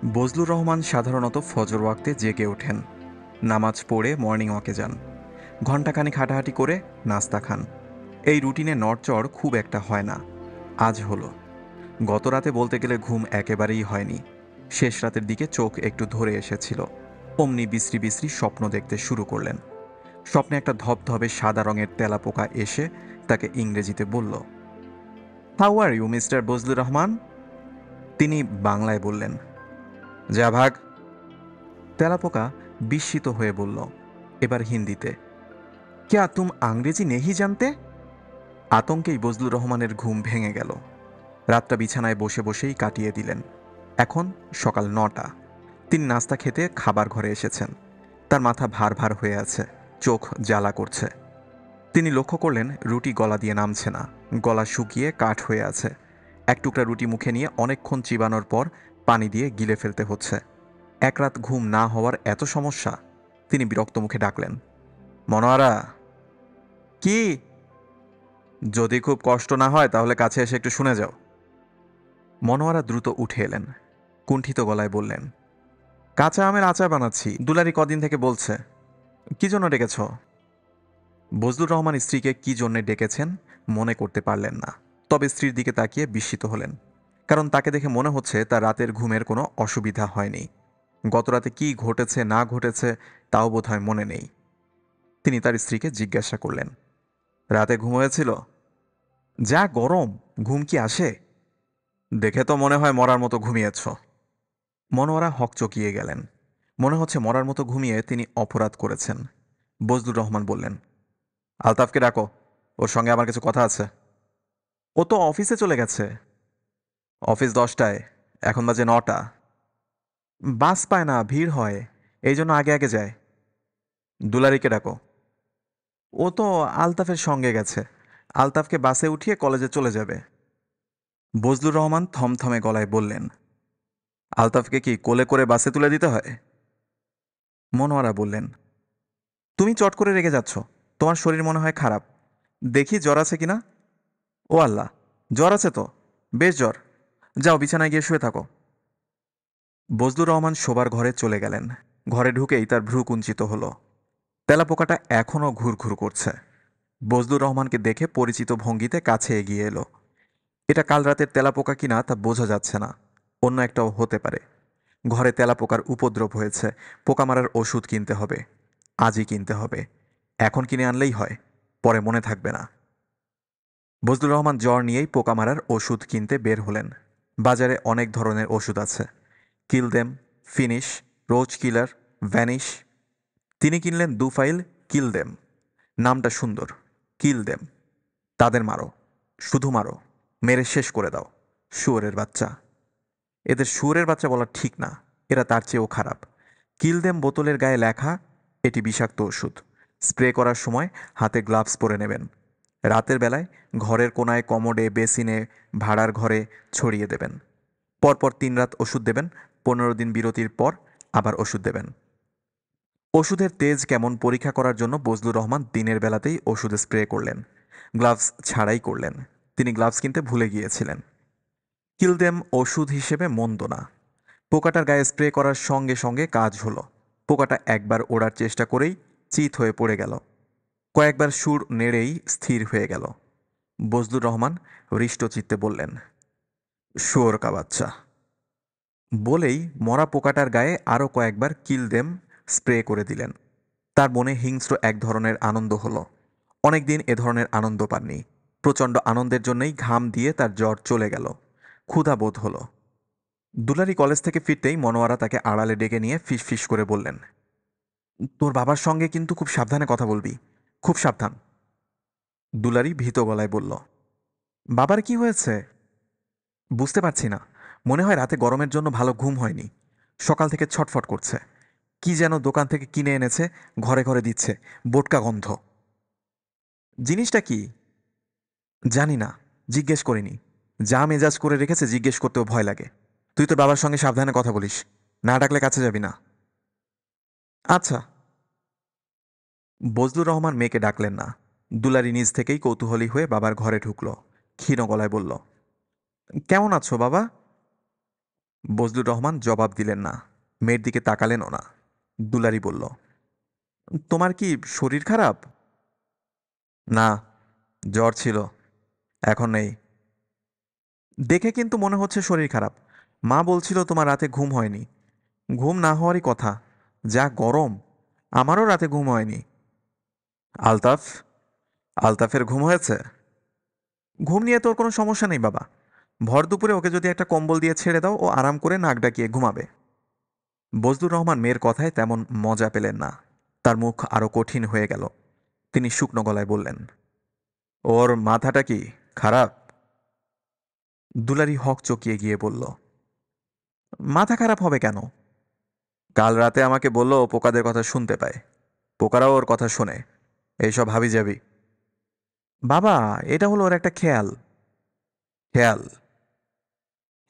বজলুর রহমান সাধারণত ফজর ওয়াক্তে জেগে ওঠেন, নামাজ পড়ে মর্নিং ওয়াকে যান, ঘণ্টাখানিক হাঁটাহাঁটি করে নাস্তা খান। এই রুটিনে নড়চড় খুব একটা হয় না। আজ হলো। গত রাতে বলতে গেলে ঘুম একেবারেই হয়নি। শেষ রাতের দিকে চোখ একটু ধরে এসেছিল। অমনি বিশ্রী বিশ্রী স্বপ্ন দেখতে শুরু করলেন। স্বপ্নে একটা ধবধবে সাদা রঙের তেলাপোকা এসে তাকে ইংরেজিতে বলল, how are you mister Bazlur Rahman. তিনি বাংলায় বললেন, যা ভাগ। তেলাপোকা বিস্মিত হয়ে বলল, এবার হিন্দিতে, ক্যা তুম আংরেজি নেহি জানতে। আতঙ্কেই বজলুর রহমানের ঘুম ভেঙে গেল। রাতটা বিছানায় বসে বসেই কাটিয়ে দিলেন। এখন সকাল 9টা। তিনি নাস্তা খেতে খাবার ঘরে এসেছেন। তার মাথা ভার ভার হয়ে আছে, চোখ জ্বালা করছে। তিনি লক্ষ্য করলেন রুটি গলা দিয়ে নামছে না, গলা শুকিয়ে কাঠ হয়ে আছে। এক টুকরা রুটি মুখে নিয়ে অনেকক্ষণ চিবানোর পর পানি দিয়ে গিলে ফেলতে হচ্ছে। এক রাত ঘুম না হওয়ার এত সমস্যা। তিনি বিরক্ত মুখে ডাকলেন, মনোয়ারা। কি? যদি খুব কষ্ট না হয় তাহলে কাছে এসে একটু শুনে যাও। মনোয়ারা দ্রুত উঠে এলেন। কুণ্ঠিত গলায় বললেন, কাঁচা আমের আচার বানাচ্ছি, দুলারি কদিন থেকে বলছে। কি জন্য ডেকেছ? বজলুর রহমান স্ত্রীকে কি জন্যে ডেকেছেন মনে করতে পারলেন না, তবে স্ত্রীর দিকে তাকিয়ে বিস্মিত হলেন। কারণ তাকে দেখে মনে হচ্ছে তার রাতের ঘুমের কোনো অসুবিধা হয়নি। গতরাতে কি ঘটেছে না ঘটেছে তাও বোধহয় মনে নেই। তিনি তার স্ত্রীকে জিজ্ঞাসা করলেন, রাতে ঘুম হয়েছিল? যা গরম, ঘুম কি আসে? দেখে তো মনে হয় মরার মতো ঘুমিয়েছ। মনোয়ারা হকচকিয়ে গেলেন। মনে হচ্ছে মরার মতো ঘুমিয়ে তিনি অপরাধ করেছেন। বজলুর রহমান বললেন, আলতাফকে ডাকো, ওর সঙ্গে আমার কিছু কথা আছে। ও তো অফিসে চলে গেছে। অফিস 10টায়, এখন বাজে 9টা। বাস পায় না, ভিড় হয়, এই জন্য আগে আগে যায়। দুলারিকে ডাকো। ও তো আলতাফের সঙ্গে গেছে, আলতাফকে বাসে উঠিয়ে কলেজে চলে যাবে। বজলুর রহমান থমথমে গলায় বললেন, আলতাফকে কি কোলে করে বাসে তুলে দিতে হয়? মনোয়ারা বললেন, তুমি চট করে রেগে যাচ্ছ, তোমার শরীর মনে হয় খারাপ। দেখি জ্বর আছে কিনা। ও আল্লাহ, জ্বর আছে তো, বেশ জ্বর। যাও বিছানায় গিয়ে শুয়ে থাকো। বজলুর রহমান শোবার ঘরে চলে গেলেন। ঘরে ঢুকেই তার ভ্রু কুঞ্চিত হলো। তেলাপোকাটা এখনও ঘুরঘুর করছে। বজলুর রহমানকে দেখে পরিচিত ভঙ্গিতে কাছে এগিয়ে এলো। এটা কাল রাতের তেলাপোকা কিনা তা বোঝা যাচ্ছে না, অন্য একটাও হতে পারে। ঘরে তেলাপোকার উপদ্রব হয়েছে, পোকা মারার ওষুধ কিনতে হবে। আজই কিনতে হবে। এখন কিনে আনলেই হয়, পরে মনে থাকবে না। বজলুর রহমান জ্বর নিয়েই পোকা মারার ওষুধ কিনতে বের হলেন। বাজারে অনেক ধরনের ওষুধ আছে, কিলদেম, ফিনিশ, রোজ কিলার, ভ্যানিশ। তিনি কিনলেন 2 ফাইল কিলদেম। নামটা সুন্দর, কিলদেম। তাদের মারো, শুধু মারো, মেরে শেষ করে দাও। শুয়োরের বাচ্চা। এদের শুয়োরের বাচ্চা বলা ঠিক না, এরা তার চেয়েও খারাপ। কিলদেম বোতলের গায়ে লেখা, এটি বিষাক্ত ওষুধ। স্প্রে করার সময় হাতে গ্লাভস পরে নেবেন। রাতের বেলায় ঘরের কোনায়, কমোডে, বেসিনে, ভাড়ার ঘরে ছড়িয়ে দেবেন। পরপর 3 রাত ওষুধ দেবেন। 15 দিন বিরতির পর আবার ওষুধ দেবেন। ওষুধের তেজ কেমন পরীক্ষা করার জন্য বজলুর রহমান দিনের বেলাতেই ওষুধ স্প্রে করলেন, গ্লাভস ছাড়াই করলেন। তিনি গ্লাভস কিনতে ভুলে গিয়েছিলেন। কিলদেম ওষুধ হিসেবে মন্দ না। পোকাটার গায়ে স্প্রে করার সঙ্গে সঙ্গে কাজ হলো। পোকাটা একবার ওড়ার চেষ্টা করেই চিত হয়ে পড়ে গেল। কয়েকবার সুর নেড়েই স্থির হয়ে গেল। বজলুর রহমান হৃষ্টচিত্তে বললেন, শুয়োর কা বাচ্চা। বলেই মরা পোকাটার গায়ে আরও কয়েকবার কিলদেম স্প্রে করে দিলেন। তার মনে হিংস্র এক ধরনের আনন্দ হলো। অনেকদিন এ ধরনের আনন্দ পাননি। প্রচণ্ড আনন্দের জন্যই ঘাম দিয়ে তার জ্বর চলে গেল। ক্ষুধা বোধ হলো। দুলারি কলেজ থেকে ফিরতেই মনোয়ারা তাকে আড়ালে ডেকে নিয়ে ফিসফিস করে বললেন, তোর বাবার সঙ্গে কিন্তু খুব সাবধানে কথা বলবি, খুব সাবধান। দুলারি ভীত গলায় বলল, বাবার কি হয়েছে? বুঝতে পারছি না, মনে হয় রাতে গরমের জন্য ভালো ঘুম হয়নি। সকাল থেকে ছটফট করছে। কি যেন দোকান থেকে কিনে এনেছে, ঘরে ঘরে দিচ্ছে, বোটকা গন্ধ। জিনিসটা কি? জানি না, জিজ্ঞেস করিনি। যা মেজাজ করে রেখেছে জিজ্ঞেস করতেও ভয় লাগে। তুই তোর বাবার সঙ্গে সাবধানে কথা বলিস, না ডাকলে কাছে যাবি না। আচ্ছা। বজলুর রহমান মেয়েকে ডাকলেন না। দুলারি নিজ থেকেই কৌতূহলী হয়ে বাবার ঘরে ঢুকল। ক্ষীণ গলায় বলল, কেমন আছো বাবা? বজলুর রহমান জবাব দিলেন না, মেয়ের দিকে তাকালেনও না। দুলারি বলল, তোমার কি শরীর খারাপ? না, জ্বর ছিল, এখন নেই। দেখে কিন্তু মনে হচ্ছে শরীর খারাপ। মা বলছিল তোমার রাতে ঘুম হয়নি। ঘুম না হওয়ারই কথা, যা গরম। আমারও রাতে ঘুম হয়নি। আলতাফ, আলতাফের ঘুম হয়েছে? ঘুম নিয়ে তোর কোনো সমস্যা নেই বাবা। ভর দুপুরে ওকে যদি একটা কম্বল দিয়ে ছেড়ে দাও, ও আরাম করে নাক ডাকিয়ে ঘুমাবে। বজলুর রহমান মেয়ের কথায় তেমন মজা পেলেন না। তার মুখ আরো কঠিন হয়ে গেল। তিনি শুকনো গলায় বললেন, ওর মাথাটা কি খারাপ? দুলারি হক চকিয়ে গিয়ে বলল, মাথা খারাপ হবে কেন? কাল রাতে আমাকে বলল ও পোকাদের কথা শুনতে পায়, পোকারাও ওর কথা শোনে। এইসব হাবি যাবি। বাবা, এটা হলো ওর একটা খেয়াল। খেয়াল?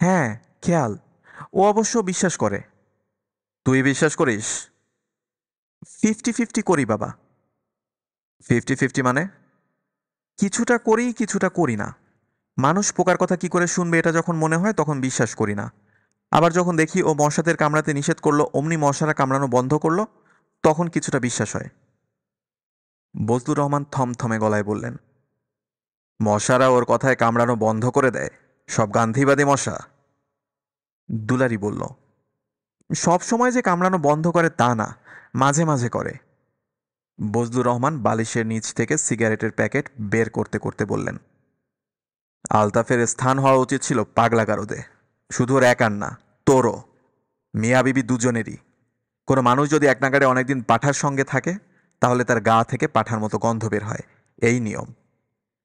হ্যাঁ, খেয়াল। ও অবশ্য বিশ্বাস করে। তুই বিশ্বাস করিস? 50-50 করি বাবা। 50-50 মানে? কিছুটা করি, কিছুটা করি না। মানুষ পোকার কথা কি করে শুনবে এটা যখন মনে হয় তখন বিশ্বাস করি না। আবার যখন দেখি ও মশাদের কামড়াতে নিষেধ করলো, অমনি মশারা কামড়ানো বন্ধ করলো, তখন কিছুটা বিশ্বাস হয়। বজলুর রহমান থমথমে গলায় বললেন, মশারা ওর কথায় কামড়ানো বন্ধ করে দেয়? সব গান্ধীবাদী মশা? দুলারি বলল, সব সময় যে কামড়ানো বন্ধ করে তা না, মাঝে মাঝে করে। বজলুর রহমান বালিশের নিচ থেকে সিগারেটের প্যাকেট বের করতে করতে বললেন, আলতাফের স্থান হওয়া উচিত ছিল পাগলা গারদে। শুধু ওর একার না, তোরও, মিয়া বিবি দুজনেরই। কোনো মানুষ যদি এক নাগাড়ে অনেকদিন পাঁঠার সঙ্গে থাকে, তাহলে তার গা থেকে পাঁঠার মতো গন্ধ বের হয়। এই নিয়ম।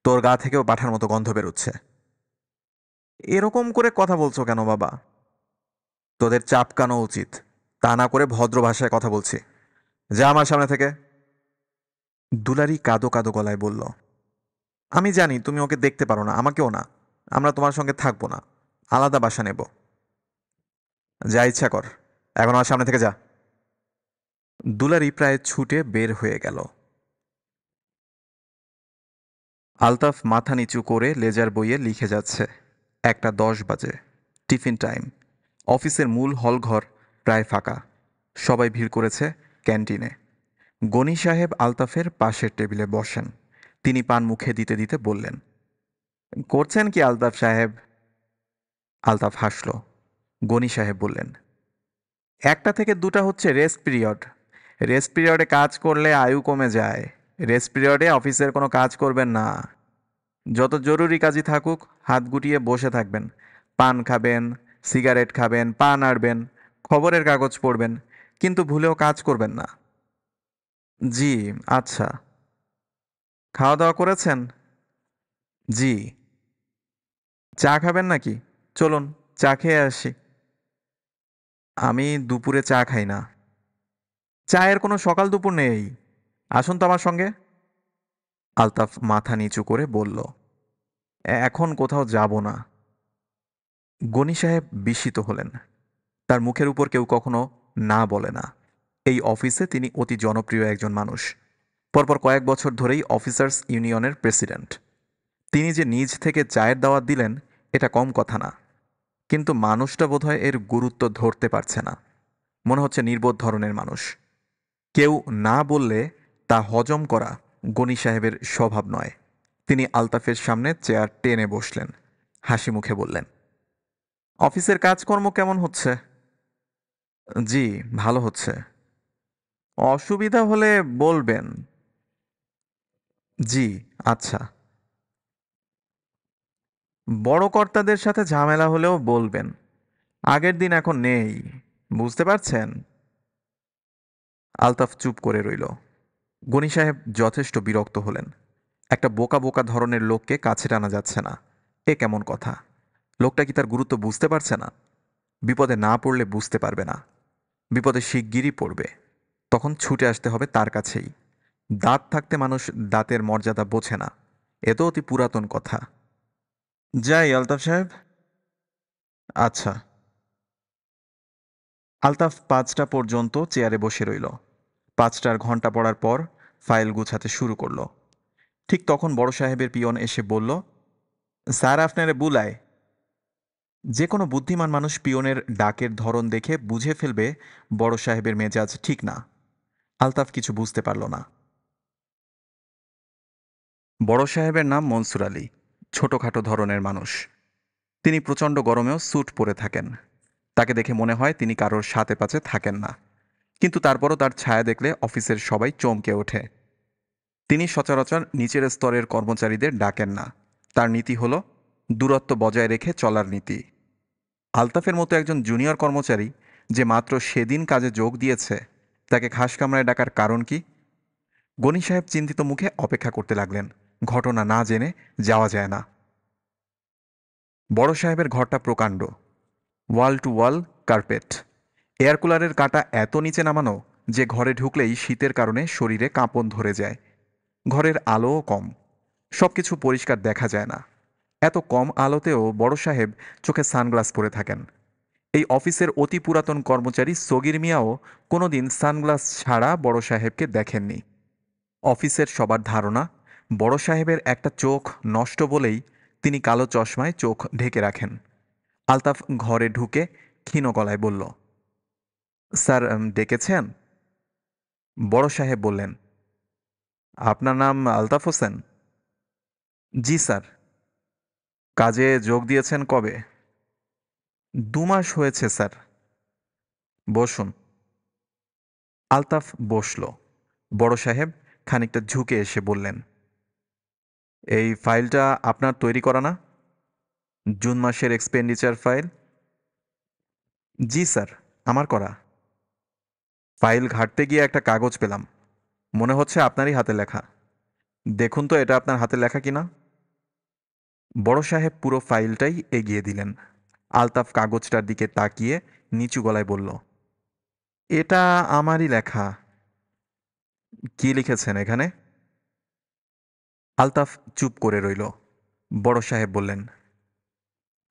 তোর গা থেকেও পাঁঠার মতো গন্ধ বেরোচ্ছে। এরকম করে কথা বলছো কেন বাবা? তোদের চাপকানো উচিত। তা না করে ভদ্র ভাষায় কথা বলছি। যা আমার সামনে থেকে। দুলারি কাদো কাদো গলায় বলল, আমি জানি তুমি ওকে দেখতে পারো না, আমাকেও না। আমরা তোমার সঙ্গে থাকবো না, আলাদা বাসা নেব। যা ইচ্ছা কর, এখন আমার সামনে থেকে যা। দুলারি প্রায় ছুটে বের হয়ে গেল। আলতাফ মাথা নিচু করে লেজার বইয়ে লিখে যাচ্ছে। 1:10 বাজে, টিফিন টাইম। অফিসের মূল হলঘর প্রায় ফাঁকা। সবাই ভিড় করেছে ক্যান্টিনে। গনি সাহেব আলতাফের পাশের টেবিলে বসেন। তিনি পান মুখে দিতে দিতে বললেন, করছেন কি আলতাফ সাহেব? আলতাফ হাসল। গনি সাহেব বললেন, 1টা থেকে 2টা হচ্ছে রেস্ট পিরিয়ড। রেস্ট পিরিয়ডে কাজ করলে আয়ু কমে যায়। রেস্ট পিরিয়ডে অফিসের কোনো কাজ করবেন না। যত জরুরি কাজই থাকুক, হাত গুটিয়ে বসে থাকবেন। পান খাবেন, সিগারেট খাবেন, পা নাড়বেন, খবরের কাগজ পড়বেন, কিন্তু ভুলেও কাজ করবেন না। জি, আচ্ছা। খাওয়া দাওয়া করেছেন? জি। চা খাবেন নাকি? চলুন, চা খেয়ে আসি। আমি দুপুরে চা খাই না। চায়ের কোনো সকাল দুপুর নেই। আসুন তো আমার সঙ্গে। আলতাফ মাথা নিচু করে বলল, এখন কোথাও যাব না। গনি সাহেব বিস্মিত হলেন। তার মুখের উপর কেউ কখনো না বলে না। এই অফিসে তিনি অতি জনপ্রিয় একজন মানুষ। পরপর কয়েক বছর ধরেই অফিসার্স ইউনিয়নের প্রেসিডেন্ট। তিনি যে নিজ থেকে চায়ের দাওয়াত দিলেন, এটা কম কথা না। কিন্তু মানুষটা বোধহয় এর গুরুত্ব ধরতে পারছে না। মনে হচ্ছে নির্বোধ ধরনের মানুষ। কেউ না বললে তা হজম করা গনি সাহেবের স্বভাব নয়। তিনি আলতাফের সামনে চেয়ার টেনে বসলেন। হাসি মুখে বললেন, অফিসের কাজকর্ম কেমন হচ্ছে? জি, ভালো হচ্ছে। অসুবিধা হলে বলবেন। জি, আচ্ছা। বড় কর্তাদের সাথে ঝামেলা হলেও বলবেন। আগের দিন এখন নেই। বুঝতে পারছেন? আলতাফ চুপ করে রইল। গনি সাহেব যথেষ্ট বিরক্ত হলেন। একটা বোকা বোকা ধরনের লোককে কাছে টানা যাচ্ছে না। এ কেমন কথা? লোকটা কি তার গুরুত্ব বুঝতে পারছে না? বিপদে না পড়লে বুঝতে পারবে না। বিপদে শিগগিরই পড়বে। তখন ছুটে আসতে হবে তার কাছেই। দাঁত থাকতে মানুষ দাঁতের মর্যাদা বোঝে না। এ তো অতি পুরাতন কথা। যাই আলতাফ সাহেব। আচ্ছা। আলতাফ 5টা পর্যন্ত চেয়ারে বসে রইল। 5টার ঘন্টা পড়ার পর ফাইল গুছাতে শুরু করলো। ঠিক তখন বড় সাহেবের পিয়ন এসে বলল, স্যার আপনারে বুলায়। যে কোনো বুদ্ধিমান মানুষ পিয়নের ডাকের ধরন দেখে বুঝে ফেলবে বড় সাহেবের মেজাজ ঠিক না। আলতাফ কিছু বুঝতে পারল না। বড় সাহেবের নাম মনসুর আলী। ছোটখাটো ধরনের মানুষ। তিনি প্রচণ্ড গরমেও স্যুট পরে থাকেন। তাকে দেখে মনে হয় তিনি কারোর সাথে পাচে থাকেন না, কিন্তু তারপরও তার ছায়া দেখলে অফিসের সবাই চমকে ওঠে। তিনি সচরাচর নিচের স্তরের কর্মচারীদের ডাকেন না। তার নীতি হল দূরত্ব বজায় রেখে চলার নীতি। আলতাফের মতো একজন জুনিয়র কর্মচারী, যে মাত্র সেদিন কাজে যোগ দিয়েছে, তাকে খাস কামরায় ডাকার কারণ কি? গনি সাহেব চিন্তিত মুখে অপেক্ষা করতে লাগলেন। ঘটনা না জেনে যাওয়া যায় না। বড় সাহেবের ঘরটা প্রকাণ্ড। ওয়াল টু ওয়াল কার্পেট। এয়ার কুলারের কাঁটা এত নিচে নামানো যে ঘরে ঢুকলেই শীতের কারণে শরীরে কাঁপন ধরে যায়। ঘরের আলোও কম। সবকিছু পরিষ্কার দেখা যায় না। এত কম আলোতেও বড় সাহেব চোখে সানগ্লাস পরে থাকেন। এই অফিসের অতি পুরাতন কর্মচারী সগির মিয়াও কোনোদিন সানগ্লাস ছাড়া বড় সাহেবকে দেখেননি। অফিসের সবার ধারণা বড় সাহেবের একটা চোখ নষ্ট বলেই তিনি কালো চশমায় চোখ ঢেকে রাখেন। আলতাফ ঘরে ঢুকে ক্ষীণ গলায় বলল, স্যার, ডেকেছেন? বড় সাহেব বললেন, আপনার নাম আলতাফ হোসেন? জি স্যার। কাজে যোগ দিয়েছেন কবে? 2 মাস হয়েছে স্যার। বসুন। আলতাফ বসল। বড় সাহেব খানিকটা ঝুঁকে এসে বললেন, এই ফাইলটা আপনার তৈরি করা না? জুন মাসের এক্সপেন্ডিচার ফাইল? জি স্যার, আমার করা। ফাইল ঘাঁটতে গিয়ে একটা কাগজ পেলাম। মনে হচ্ছে আপনারই হাতে লেখা। দেখুন তো এটা আপনার হাতে লেখা কিনা। বড় সাহেব পুরো ফাইলটাই এগিয়ে দিলেন। আলতাফ কাগজটার দিকে তাকিয়ে নিচু গলায় বলল, এটা আমারই লেখা। কি লিখেছেন এখানে? আলতাফ চুপ করে রইল। বড় সাহেব বললেন,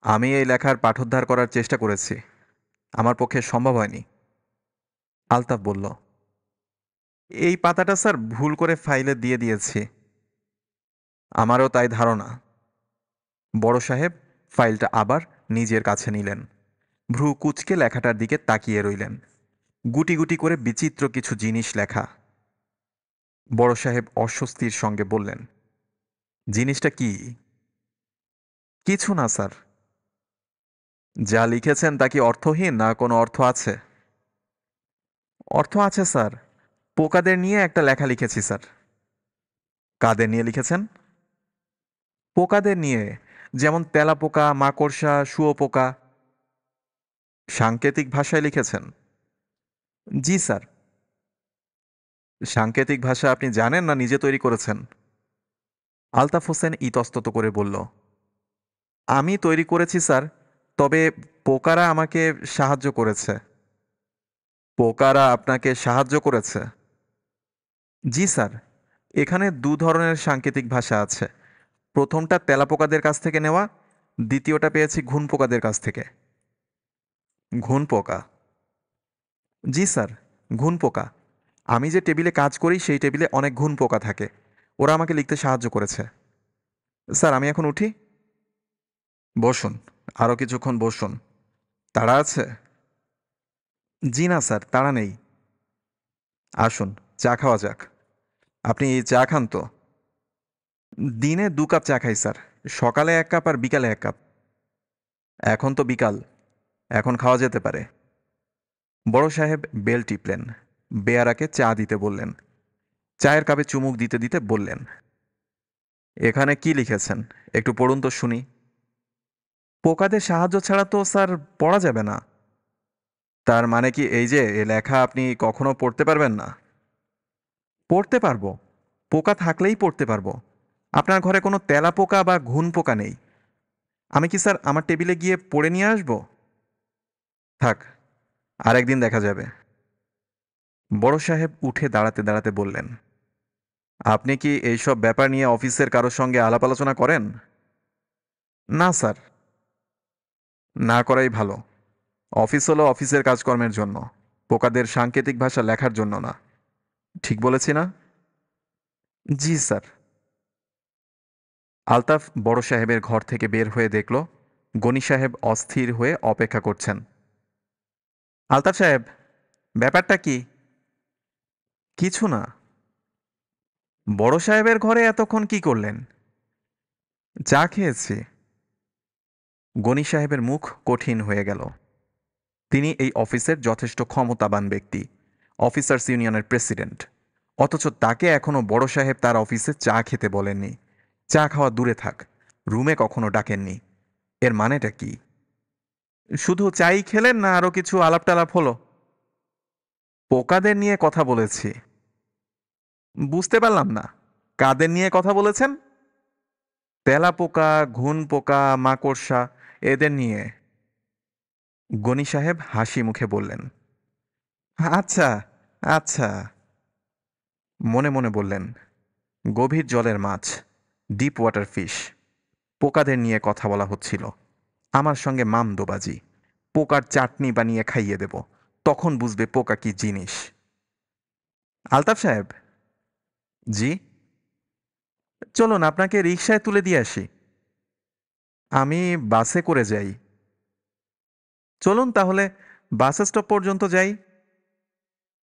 আমি এই লেখার পাঠোদ্ধার করার চেষ্টা করেছি। আমার পক্ষে সম্ভব হয়নি। আলতাফ বলল, এই পাতাটা স্যার ভুল করে ফাইলে দিয়ে দিয়েছি। আমারও তাই ধারণা। বড় সাহেব ফাইলটা আবার নিজের কাছে নিলেন। ভ্রু কুঁচকে লেখাটার দিকে তাকিয়ে রইলেন। গুটি গুটি করে বিচিত্র কিছু জিনিস লেখা। বড় সাহেব অস্বস্তির সঙ্গে বললেন, জিনিসটা কি? কিছু না স্যার। যা লিখেছেন তা কি অর্থহীন, না কোনো অর্থ আছে? অর্থ আছে স্যার। পোকাদের নিয়ে একটা লেখা লিখেছি স্যার। কাদের নিয়ে লিখেছেন? পোকাদের নিয়ে। যেমন তেলাপোকা, মাকড়সা, শুঁয়োপোকা। সাংকেতিক ভাষায় লিখেছেন? জি স্যার। সাংকেতিক ভাষা আপনি জানেন না নিজে তৈরি করেছেন? আলতাফ হোসেন ইতস্তত করে বলল, আমি তৈরি করেছি স্যার, তবে পোকারা আমাকে সাহায্য করেছে। পোকারা আপনাকে সাহায্য করেছে? জি স্যার। এখানে 2 ধরনের সাংকেতিক ভাষা আছে। প্রথমটা তেলাপোকাদের কাছ থেকে নেওয়া, দ্বিতীয়টা পেয়েছি ঘুন পোকাদের কাছ থেকে। ঘুন পোকা? জি স্যার, ঘুন পোকা। আমি যে টেবিলে কাজ করি সেই টেবিলে অনেক ঘুন পোকা থাকে। ওরা আমাকে লিখতে সাহায্য করেছে। স্যার, আমি এখন উঠি? বসুন। আরও কিছুক্ষণ বসুন। তাড়া আছে? জি না স্যার, তাড়া নেই। আসুন, চা খাওয়া যাক। আপনি চা খান তো? দিনে 2 কাপ চা খাই স্যার। সকালে 1 কাপ আর বিকালে 1 কাপ। এখন তো বিকাল, এখন খাওয়া যেতে পারে। বড় সাহেব বেল টিপলেন। বেয়ারাকে চা দিতে বললেন। চায়ের কাপে চুমুক দিতে দিতে বললেন, এখানে কি লিখেছেন একটু পড়ুন তো শুনি। পোকাদের সাহায্য ছাড়া তো স্যার পড়া যাবে না। তার মানে কি এই যে এ লেখা আপনি কখনো পড়তে পারবেন না? পড়তে পারবো। পোকা থাকলেই পড়তে পারবো। আপনার ঘরে কোনো তেলা পোকা বা ঘুন পোকা নেই। আমি কি স্যার আমার টেবিলে গিয়ে পড়ে নিয়ে আসবো? থাক, আরেকদিন দেখা যাবে। বড় সাহেব উঠে দাঁড়াতে দাঁড়াতে বললেন, আপনি কি এইসব ব্যাপার নিয়ে অফিসের কারোর সঙ্গে আলাপ আলোচনা করেন? না স্যার। না করাই ভালো। অফিস হলো অফিসের কাজকর্মের জন্য, পোকাদের সাংকেতিক ভাষা লেখার জন্য না। ঠিক বলেছি না? জি স্যার। আলতাফ বড় সাহেবের ঘর থেকে বের হয়ে দেখল গনি সাহেব অস্থির হয়ে অপেক্ষা করছেন। আলতাফ সাহেব, ব্যাপারটা কি? কিছু না। বড় সাহেবের ঘরে এতক্ষণ কি করলেন? চা খেয়েছি। গনি সাহেবের মুখ কঠিন হয়ে গেল। তিনি এই অফিসের যথেষ্ট ক্ষমতাবান ব্যক্তি, অফিসার্স ইউনিয়নের প্রেসিডেন্ট, অথচ তাকে এখনো বড় সাহেব তার অফিসে চা খেতে বলেননি। চা খাওয়া দূরে থাক, রুমে কখনো ডাকেননি। এর মানেটা কি? শুধু চাই খেলেন না আরো কিছু আলাপ টালাপ হলো? পোকাদের নিয়ে কথা বলেছি। বুঝতে পারলাম না, কাদের নিয়ে কথা বলেছেন? তেলা পোকা, ঘুন পোকা, মাকড়সা, এদের নিয়ে। গনি সাহেব হাসি মুখে বললেন, আচ্ছা আচ্ছা। মনে মনে বললেন, গভীর জলের মাছ, ডিপ ওয়াটার ফিশ। পোকাদের নিয়ে কথা বলা হচ্ছিল। আমার সঙ্গে মামদোবাজি। পোকার চাটনি বানিয়ে খাইয়ে দেব, তখন বুঝবে পোকা কি জিনিস। আলতাফ সাহেব। জি। চলুন আপনাকে রিকশায় তুলে দিয়ে আসি। আমি বাসে করে যাই। চলুন তাহলে বাস স্টপ পর্যন্ত যাই।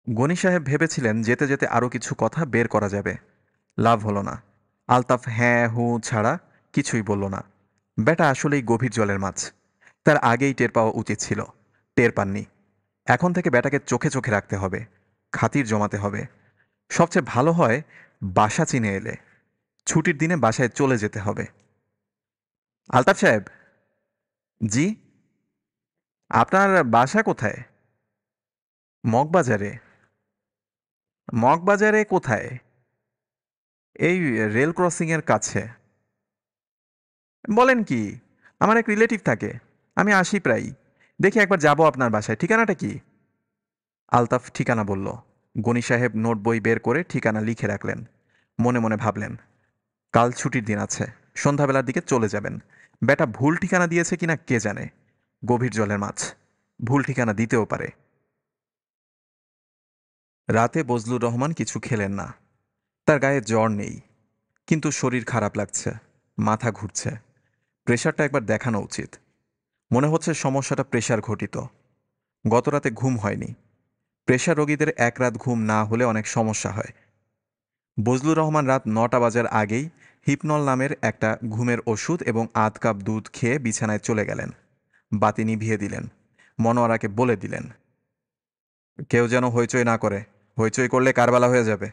গনি সাহেব ভেবেছিলেন যেতে যেতে আরও কিছু কথা বের করা যাবে। লাভ হলো না। আলতাফ হ্যাঁ হু ছাড়া কিছুই বলল না। বেটা আসলেই গভীর জলের মাছ। তার আগেই টের পাওয়া উচিত ছিল। টের পাননি। এখন থেকে বেটাকে চোখে চোখে রাখতে হবে, খাতির জমাতে হবে। সবচেয়ে ভালো হয় বাসা চিনে এলে ছুটির দিনে বাসায় চলে যেতে হবে। আলতাফ সাহেব। জি। আপনার বাসা কোথায়? মগবাজারে। মগবাজারে কোথায়? এই রেল ক্রসিংয়ের কাছে। বলেন কি? আমার এক রিলেটিভ থাকে, আমি আসি প্রায়। দেখি একবার যাব আপনার বাসায়। ঠিকানাটা কি? আলতাফ ঠিকানা বলল। গনি সাহেব নোট বই বের করে ঠিকানা লিখে রাখলেন। মনে মনে ভাবলেন, কাল ছুটির দিন আছে, সন্ধ্যাবেলার দিকে চলে যাবেন। বেটা ভুল ঠিকানা দিয়েছে কিনা কে জানে। গভীর জলের মাছ, ভুল ঠিকানা দিতেও পারে। রাতে বজলুর রহমান কিছু খেলেন না। তার গায়ে জ্বর নেই, কিন্তু শরীর খারাপ লাগছে, মাথা ঘুরছে। প্রেশারটা একবার দেখানো উচিত। মনে হচ্ছে সমস্যাটা প্রেশার ঘটিত। গতরাতে ঘুম হয়নি। প্রেশার রোগীদের এক রাত ঘুম না হলে অনেক সমস্যা হয়। বজলুর রহমান রাত ৯টা বাজার আগেই হিপনল নামের একটা ঘুমের ওষুধ এবং আধ কাপ দুধ খেয়ে বিছানায় চলে গেলেন। বাতি নিভিয়ে দিলেন। মনোয়ারাকে বলে দিলেন, কেউ যেন হইচই না করে। হইচই করলে কারবালা হয়ে যাবে।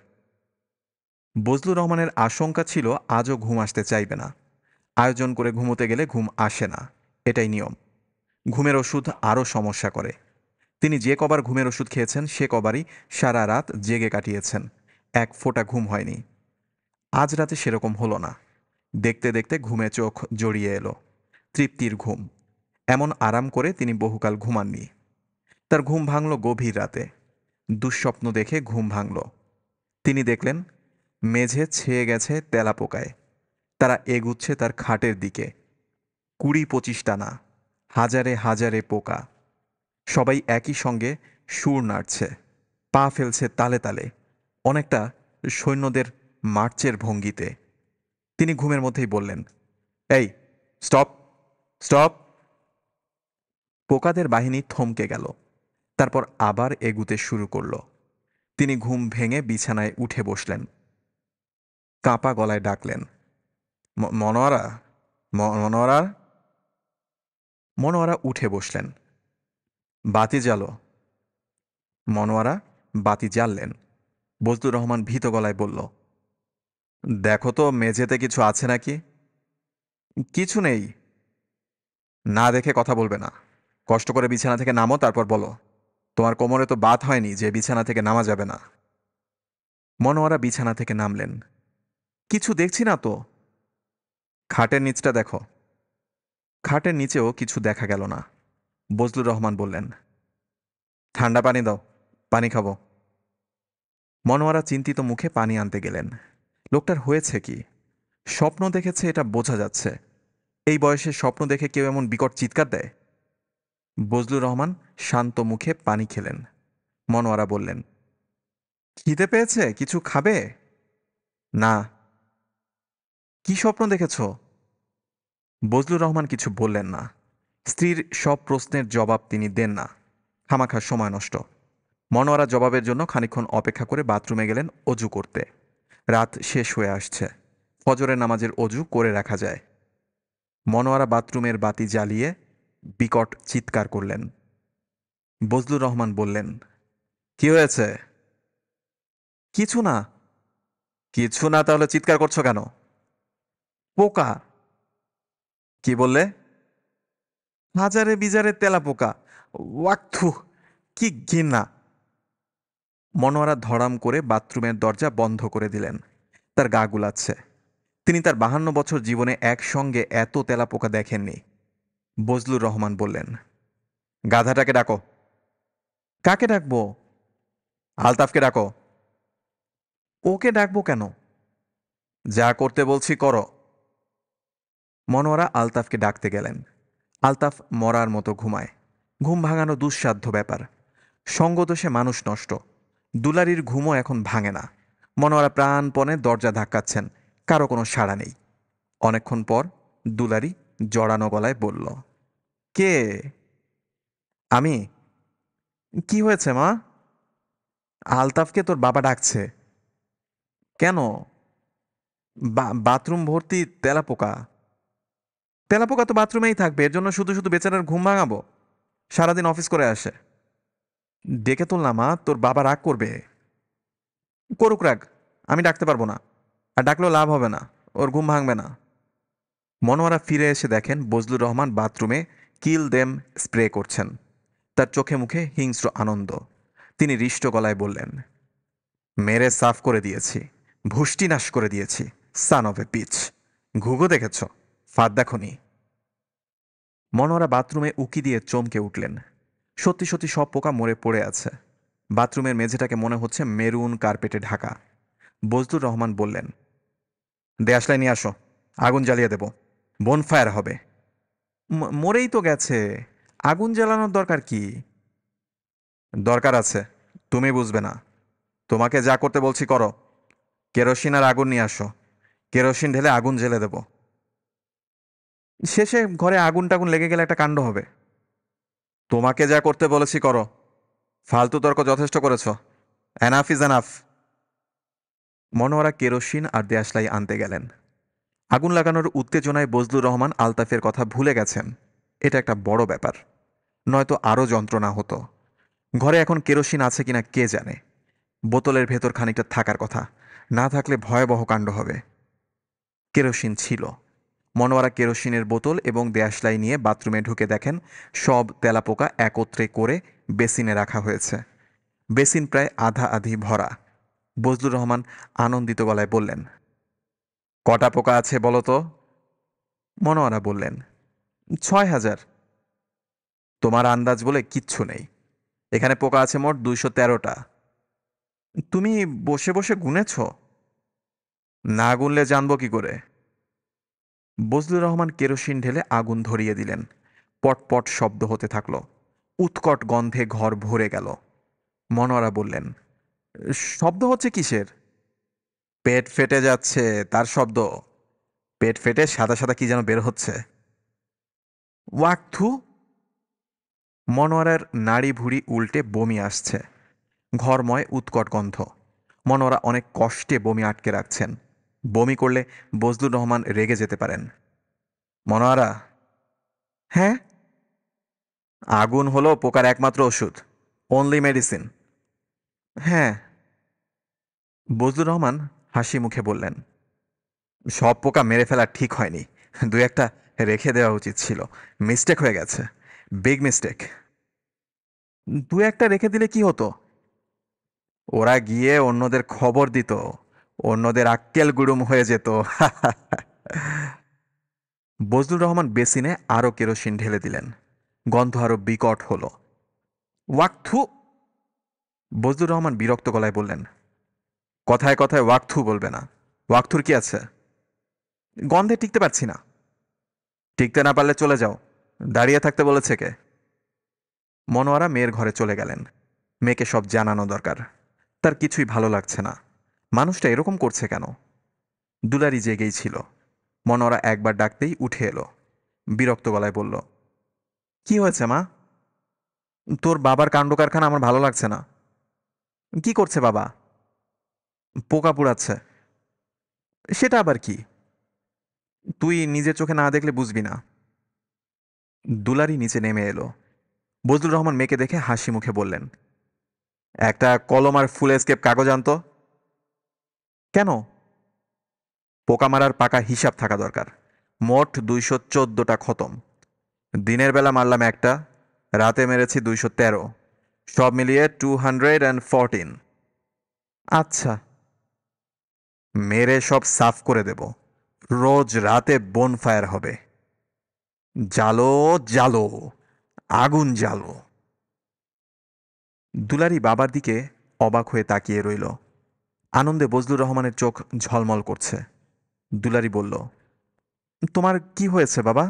বজলুর রহমানের আশঙ্কা ছিল আজও ঘুম আসতে চাইবে না। আয়োজন করে ঘুমোতে গেলে ঘুম আসে না, এটাই নিয়ম। ঘুমের ওষুধ আরও সমস্যা করে। তিনি যে কবার ঘুমের ওষুধ খেয়েছেন সে কবারই সারা রাত জেগে কাটিয়েছেন। এক ফোঁটা ঘুম হয়নি। আজ রাতে সেরকম হলো না। দেখতে দেখতে ঘুমে চোখ জড়িয়ে এলো। তৃপ্তির ঘুম। এমন আরাম করে তিনি বহুকাল ঘুমাননি। তার ঘুম ভাঙল গভীর রাতে। দুঃস্বপ্ন দেখে ঘুম ভাঙল। তিনি দেখলেন মেঝে ছেয়ে গেছে তেলাপোকায়। তারা এগুচ্ছে তার খাটের দিকে। ২০-২৫টা না, হাজারে হাজারে পোকা। সবাই একই সঙ্গে সুর নাড়ছে, পা ফেলছে তালে তালে, অনেকটা সৈন্যদের মার্চের ভঙ্গিতে। তিনি ঘুমের মধ্যেই বললেন, এই স্টপ, স্টপ। পোকাদের বাহিনী থমকে গেল। তারপর আবার এগুতে শুরু করল। তিনি ঘুম ভেঙে বিছানায় উঠে বসলেন। কাঁপা গলায় ডাকলেন, মনোয়ারা, মনোয়ারা। মনোয়ারা উঠে বসলেন। বাতি জ্বালো। মনোয়ারা বাতি জ্বাললেন। বজলুর রহমান ভীত গলায় বলল, দেখো তো মেঝেতে কিছু আছে নাকি। কিছু নেই। না দেখে কথা বলবে না। কষ্ট করে বিছানা থেকে নামো, তারপর বলো। তোমার কোমরে তো বাত হয়নি যে বিছানা থেকে নামা যাবে না। মনোয়ারা বিছানা থেকে নামলেন। কিছু দেখছি না তো। খাটের নিচটা দেখো। খাটের নিচেও কিছু দেখা গেল না। বজলুর রহমান বললেন, ঠান্ডা পানি দাও, পানি খাবো। মনোয়ারা চিন্তিত মুখে পানি আনতে গেলেন। লোকটার হয়েছে কি? স্বপ্ন দেখেছে, এটা বোঝা যাচ্ছে। এই বয়সে স্বপ্ন দেখে কেউ এমন বিকট চিৎকার দেয়? বজলুর রহমান শান্ত মুখে পানি খেলেন। মনোয়ারা বললেন, খিদে পেয়েছে, কিছু খাবে? না। কি স্বপ্ন দেখেছ? বজলুর রহমান কিছু বললেন না। স্ত্রীর সব প্রশ্নের জবাব তিনি দেন না, খামাখা সময় নষ্ট। মনোয়ারা জবাবের জন্য খানিকক্ষণ অপেক্ষা করে বাথরুমে গেলেন অজু করতে। রাত শেষ হয়ে আসছে, ফজরের নামাজের অজু করে রাখা যায়। মনোয়ারা বাথরুমের বাতি জ্বালিয়ে বিকট চিৎকার করলেন। বজলুর রহমান বললেন, কি হয়েছে? কিছু না। কিছু না তাহলে চিৎকার করছো কেন? পোকা। কি বললে? হাজারে বিজারে তেলা পোকা। ওয়াক্থু, কি ঘৃণা! মনোয়ারা ধড়াম করে বাথরুমের দরজা বন্ধ করে দিলেন। তার গা গুলাচ্ছে। তিনি তার 52 বছর জীবনে একসঙ্গে এত তেলাপোকা দেখেননি। বজলুর রহমান বললেন, গাধাটাকে ডাকো। কাকে ডাকবো? আলতাফকে ডাকো। ওকে ডাকবো কেন? যা করতে বলছি করো। মনোয়ারা আলতাফকে ডাকতে গেলেন। আলতাফ মরার মতো ঘুমায়। ঘুম ভাঙানো দুঃসাধ্য ব্যাপার। সঙ্গদোষে মানুষ নষ্ট। দুলারির ঘুমও এখন ভাঙে না। মনোয়ারা প্রাণপণে দরজা ধাক্কাচ্ছেন, কারো কোনো সাড়া নেই। অনেকক্ষণ পর দুলারি জড়ানো গলায় বলল, কে? আমি। কি হয়েছে মা? আলতাফকে তোর বাবা ডাকছে। কেন? বাথরুম ভর্তি তেলাপোকা। তেলাপোকা তো বাথরুমেই থাকবে, এর জন্য শুধু শুধু বেচারার ঘুম ভাঙাবো? সারাদিন অফিস করে আসে। ডেকে তুল না মা, তোর বাবা রাগ করবে। করুক রাগ, আমি ডাকতে পারবো না। আর ডাকলেও লাভ হবে না, ওর ঘুম ভাঙবে না। মনোয়ারা ফিরে এসে দেখেন বজলুর রহমান বাথরুমে কিল দেম স্প্রে করছেন। তার চোখে মুখে হিংস্র আনন্দ। তিনি হৃষ্ট গলায় বললেন, মেরে সাফ করে দিয়েছি, ভুষ্টি নাশ করে দিয়েছি। Son of a bitch. ঘুঘু দেখেছ? ফাঁদ দেখনি? মনোয়ারা বাথরুমে উকি দিয়ে চমকে উঠলেন। সত্যি সত্যি সব পোকা মরে পড়ে আছে। বাথরুমের মেঝেটাকে মনে হচ্ছে মেরুন কার্পেটে ঢাকা। বজলুর রহমান বললেন, দেশলাই নিয়ে আসো, আগুন জ্বালিয়ে দেব, বনফায়ার হবে। মরেই তো গেছে, আগুন জ্বালানোর দরকার কি? দরকার আছে, তুমি বুঝবে না। তোমাকে যা করতে বলছি করো। কেরোসিন আর আগুন নিয়ে আসো, কেরোসিন ঢেলে আগুন জ্বেলে দেব। শেষে ঘরে আগুন টাগুন লেগে গেলে একটা কাণ্ড হবে। তোমাকে যা করতে বলেছি করো। ফালতু তর্ক যথেষ্ট করেছ। Enough is enough. Monowara kerosene আর দেশলাই আনতে গেলেন। আগুন লাগানোর উত্তেজনায় বজলুর রহমান আলতাফের কথা ভুলে গেছেন। এটা একটা বড় ব্যাপার, নয়তো আরও যন্ত্রণা হতো। ঘরে এখন কেরোসিন আছে কিনা কে জানে। বোতলের ভেতর খানিকটা থাকার কথা, না থাকলে ভয়াবহ কাণ্ড হবে। কেরোসিন ছিল। মনোয়ারা কেরোসিনের বোতল এবং দেশলাই নিয়ে বাথরুমে ঢুকে দেখেন সব তেলাপোকা একত্রে করে বেসিনে রাখা হয়েছে। বেসিন প্রায় আধা আধি ভরা। বজলুর রহমান আনন্দিত গলায় বললেন, কটা পোকা আছে বলো তো? মনোয়ারা বললেন, 6000। তোমার আন্দাজ বলে কিচ্ছু নেই। এখানে পোকা আছে মোট 213টা। তুমি বসে বসে গুনেছ? না গুনলে জানবো কি করে? বজলুর রহমান কেরোসিন ঢেলে আগুন ধরিয়ে দিলেন। পটপট শব্দ হতে থাকলো। উৎকট গন্ধে ঘর ভরে গেল। মনোয়ারা বললেন, শব্দ হচ্ছে কিসের? পেট ফেটে যাচ্ছে, তার শব্দ। পেট ফেটে সাদা সাদা কি যেন বের হচ্ছে। ওয়াকথু। মনোয়ারার নাড়ি ভুড়ি উল্টে বমি আসছে। ঘরময় উৎকট গন্ধ। মনোয়ারা অনেক কষ্টে বমি আটকে রাখছেন। বমি করলে বজলুর রহমান রেগে যেতে পারেন। মনোয়ারা। হ্যাঁ। আগুন হলো পোকার একমাত্র ওষুধ, অনলি মেডিসিন। হ্যাঁ। বজলুর রহমান হাসি মুখে বললেন, সব পোকা মেরে ফেলা ঠিক হয়নি, দু একটা রেখে দেওয়া উচিত ছিল। মিস্টেক হয়ে গেছে, বিগ মিস্টেক। দু একটা রেখে দিলে কি হতো? ওরা গিয়ে অন্যদের খবর দিত, অন্যদের আক্কেল গুড়ুম হয়ে যেত। বজলুর রহমান বেসিনে আরও কেরোসিন ঢেলে দিলেন। গন্ধ আরো বিকট হলো। ওয়াকথু। বজলুর রহমান বিরক্ত গলায় বললেন, কথায় কথায় ওয়াকথু বলবে না। ওয়াকথুর কি আছে? গন্ধে টিকতে পারছি না। টিকতে না পারলে চলে যাও, দাঁড়িয়ে থাকতে বলেছে কে? মনোয়ারা মেয়ের ঘরে চলে গেলেন। মেয়েকে সব জানানো দরকার। তার কিছুই ভালো লাগছে না। মানুষটা এরকম করছে কেন? দুলারি জেগেই ছিল। মনোয়ারা একবার ডাকতেই উঠে এলো। বিরক্ত গলায় বলল, কি হয়েছে মা? তোর বাবার কাণ্ড কারখানা আমার ভালো লাগছে না। কি করছে বাবা? পোকা পুড়াচ্ছে। সেটা আবার কি? তুই নিজের চোখে না দেখলে বুঝবি না। দুলারি নিচে নেমে এলো। বজলুর রহমান মেয়েকে দেখে হাসি মুখে বললেন, একটা কলম আর ফুল স্কেপ কাগজ আনতো। কেন? পোকা মারার পাকা হিসাব থাকা দরকার। মোট 214টা খতম। দিনের বেলা মারলাম একটা, রাতে মেরেছি 213। সব মিলিয়ে 214। আচ্ছা, মেরে সব সাফ করে দেব। রোজ রাতে বনফায়ার হবে। জ্বালো, জ্বালো, আগুন জ্বালো। দুলারি বাবার দিকে অবাক হয়ে তাকিয়ে রইল। আনন্দে বজলুর রহমানের চোখ ঝলমল করছে। দুলারি বলল, তোমার কি হয়েছে বাবা?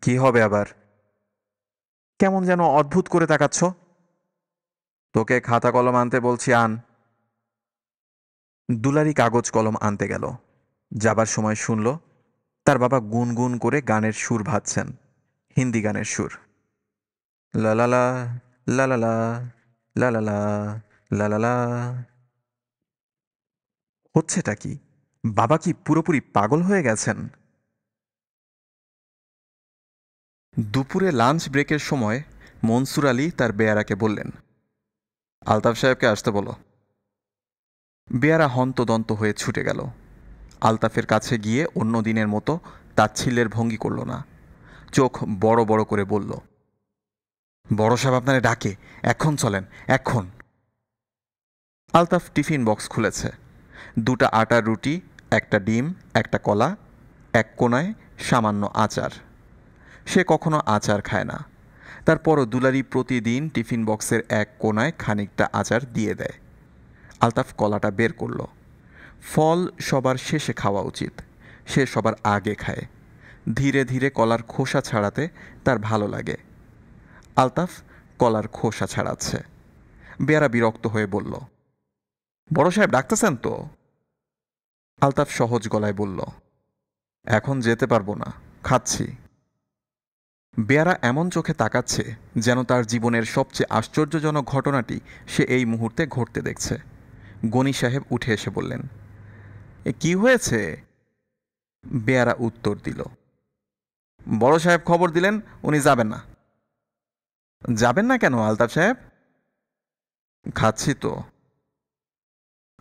কি হবে আবার? কেমন যেন অদ্ভুত করে তাকাচ্ছ। তোকে খাতা কলম আনতে বলছি, আন। দুলারি কাগজ কলম আনতে গেল। যাবার সময় শুনল তার বাবা গুনগুন করে গানের সুর ভাবছেন। হিন্দি গানের সুর। লা লা লা, লা লা লা, লা লা লা, লা লা লা। হচ্ছেটা কি? বাবা কি পুরোপুরি পাগল হয়ে গেছেন? দুপুরে লাঞ্চ ব্রেকের সময় মনসুর আলী তার বেয়ারাকে বললেন, আলতাফ সাহেবকে আসতে বলো। বেয়ারা হন্তদন্ত হয়ে ছুটে গেল। আলতাফের কাছে গিয়ে অন্য দিনের মতো তাচ্ছিল্যের ভঙ্গি করল না। চোখ বড় বড় করে বলল, বড় সাহেব আপনারে ডাকে, এখন চলেন, এখন। আলতাফ টিফিন বক্স খুলেছে। 2টা আটার রুটি, একটা ডিম, একটা কলা, এক কোনায় সামান্য আচার। সে কখনো আচার খায় না। তারপরও দুলারি প্রতিদিন টিফিন বক্সের এক কোনায় খানিকটা আচার দিয়ে দেয়। আলতাফ কলাটা বের করল। ফল সবার শেষে খাওয়া উচিত, সে সবার আগে খায়। ধীরে ধীরে কলার খোসা ছাড়াতে তার ভালো লাগে। আলতাফ কলার খোসা ছাড়াচ্ছে। বেয়ারা বিরক্ত হয়ে বলল, বড় সাহেব ডাকতেছেন তো? আলতাফ সহজ গলায় বলল, এখন যেতে পারবো না, খাচ্ছি। বেয়ারা এমন চোখে তাকাচ্ছে যেন তার জীবনের সবচেয়ে আশ্চর্যজনক ঘটনাটি সে এই মুহূর্তে ঘটতে দেখছে। গনি সাহেব উঠে এসে বললেন, এ কি হয়েছে? বেয়ারা উত্তর দিল, বড় সাহেব খবর দিলেন উনি যাবেন না। যাবেন না কেন আলতাফ সাহেব? খাচ্ছি তো।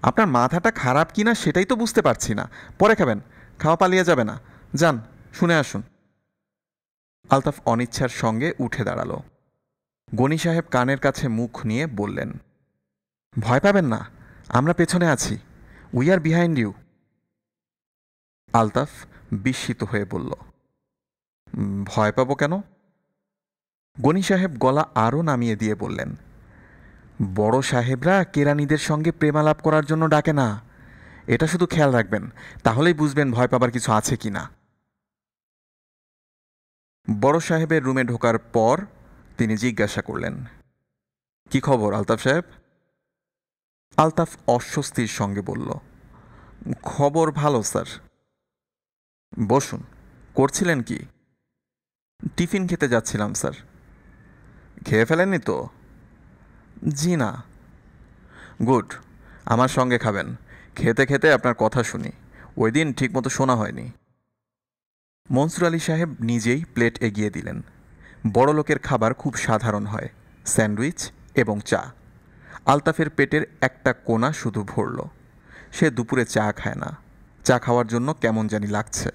আপনার মাথাটা খারাপ কিনা সেটাই তো বুঝতে পারছি না। পরে খাবেন, খাওয়া পালিয়ে যাবে না। যান, শুনে আসুন। আলতাফ অনিচ্ছার সঙ্গে উঠে দাঁড়ালো। গনি সাহেব কানের কাছে মুখ নিয়ে বললেন, ভয় পাবেন না, আমরা পেছনে আছি। We are behind you. Altaf বিস্মিত হয়ে বলল, ভয় পাবো কেন? গনি সাহেব গলা আরও নামিয়ে দিয়ে বললেন, বড় সাহেবরা কেরানিদের সঙ্গে প্রেমালাপ করার জন্য ডাকে না। এটা শুধু খেয়াল রাখবেন, তাহলেই বুঝবেন ভয় পাবার কিছু আছে কি না। বড় সাহেবের রুমে ঢোকার পর তিনি জিজ্ঞাসা করলেন, কি খবর আলতাফ সাহেব? আলতাফ অস্বস্তির সঙ্গে বলল, খবর ভালো স্যার। বসুন। করছিলেন কি? টিফিন খেতে যাচ্ছিলাম স্যার। খেয়ে ফেলেননি তো? জি না। গুড, আমার সঙ্গে খাবেন। খেতে খেতে আপনার কথা শুনি, ওই দিন ঠিকমতো শোনা হয়নি। মনসুর আলী সাহেব নিজেই প্লেট এগিয়ে দিলেন। বড় লোকের খাবার খুব সাধারণ হয়, স্যান্ডউইচ এবং চা। আলতাফের পেটের একটা কোণা শুধু ভরল। সে দুপুরে চা খায় না। চা খাওয়ার জন্য কেমন জানি লাগছে।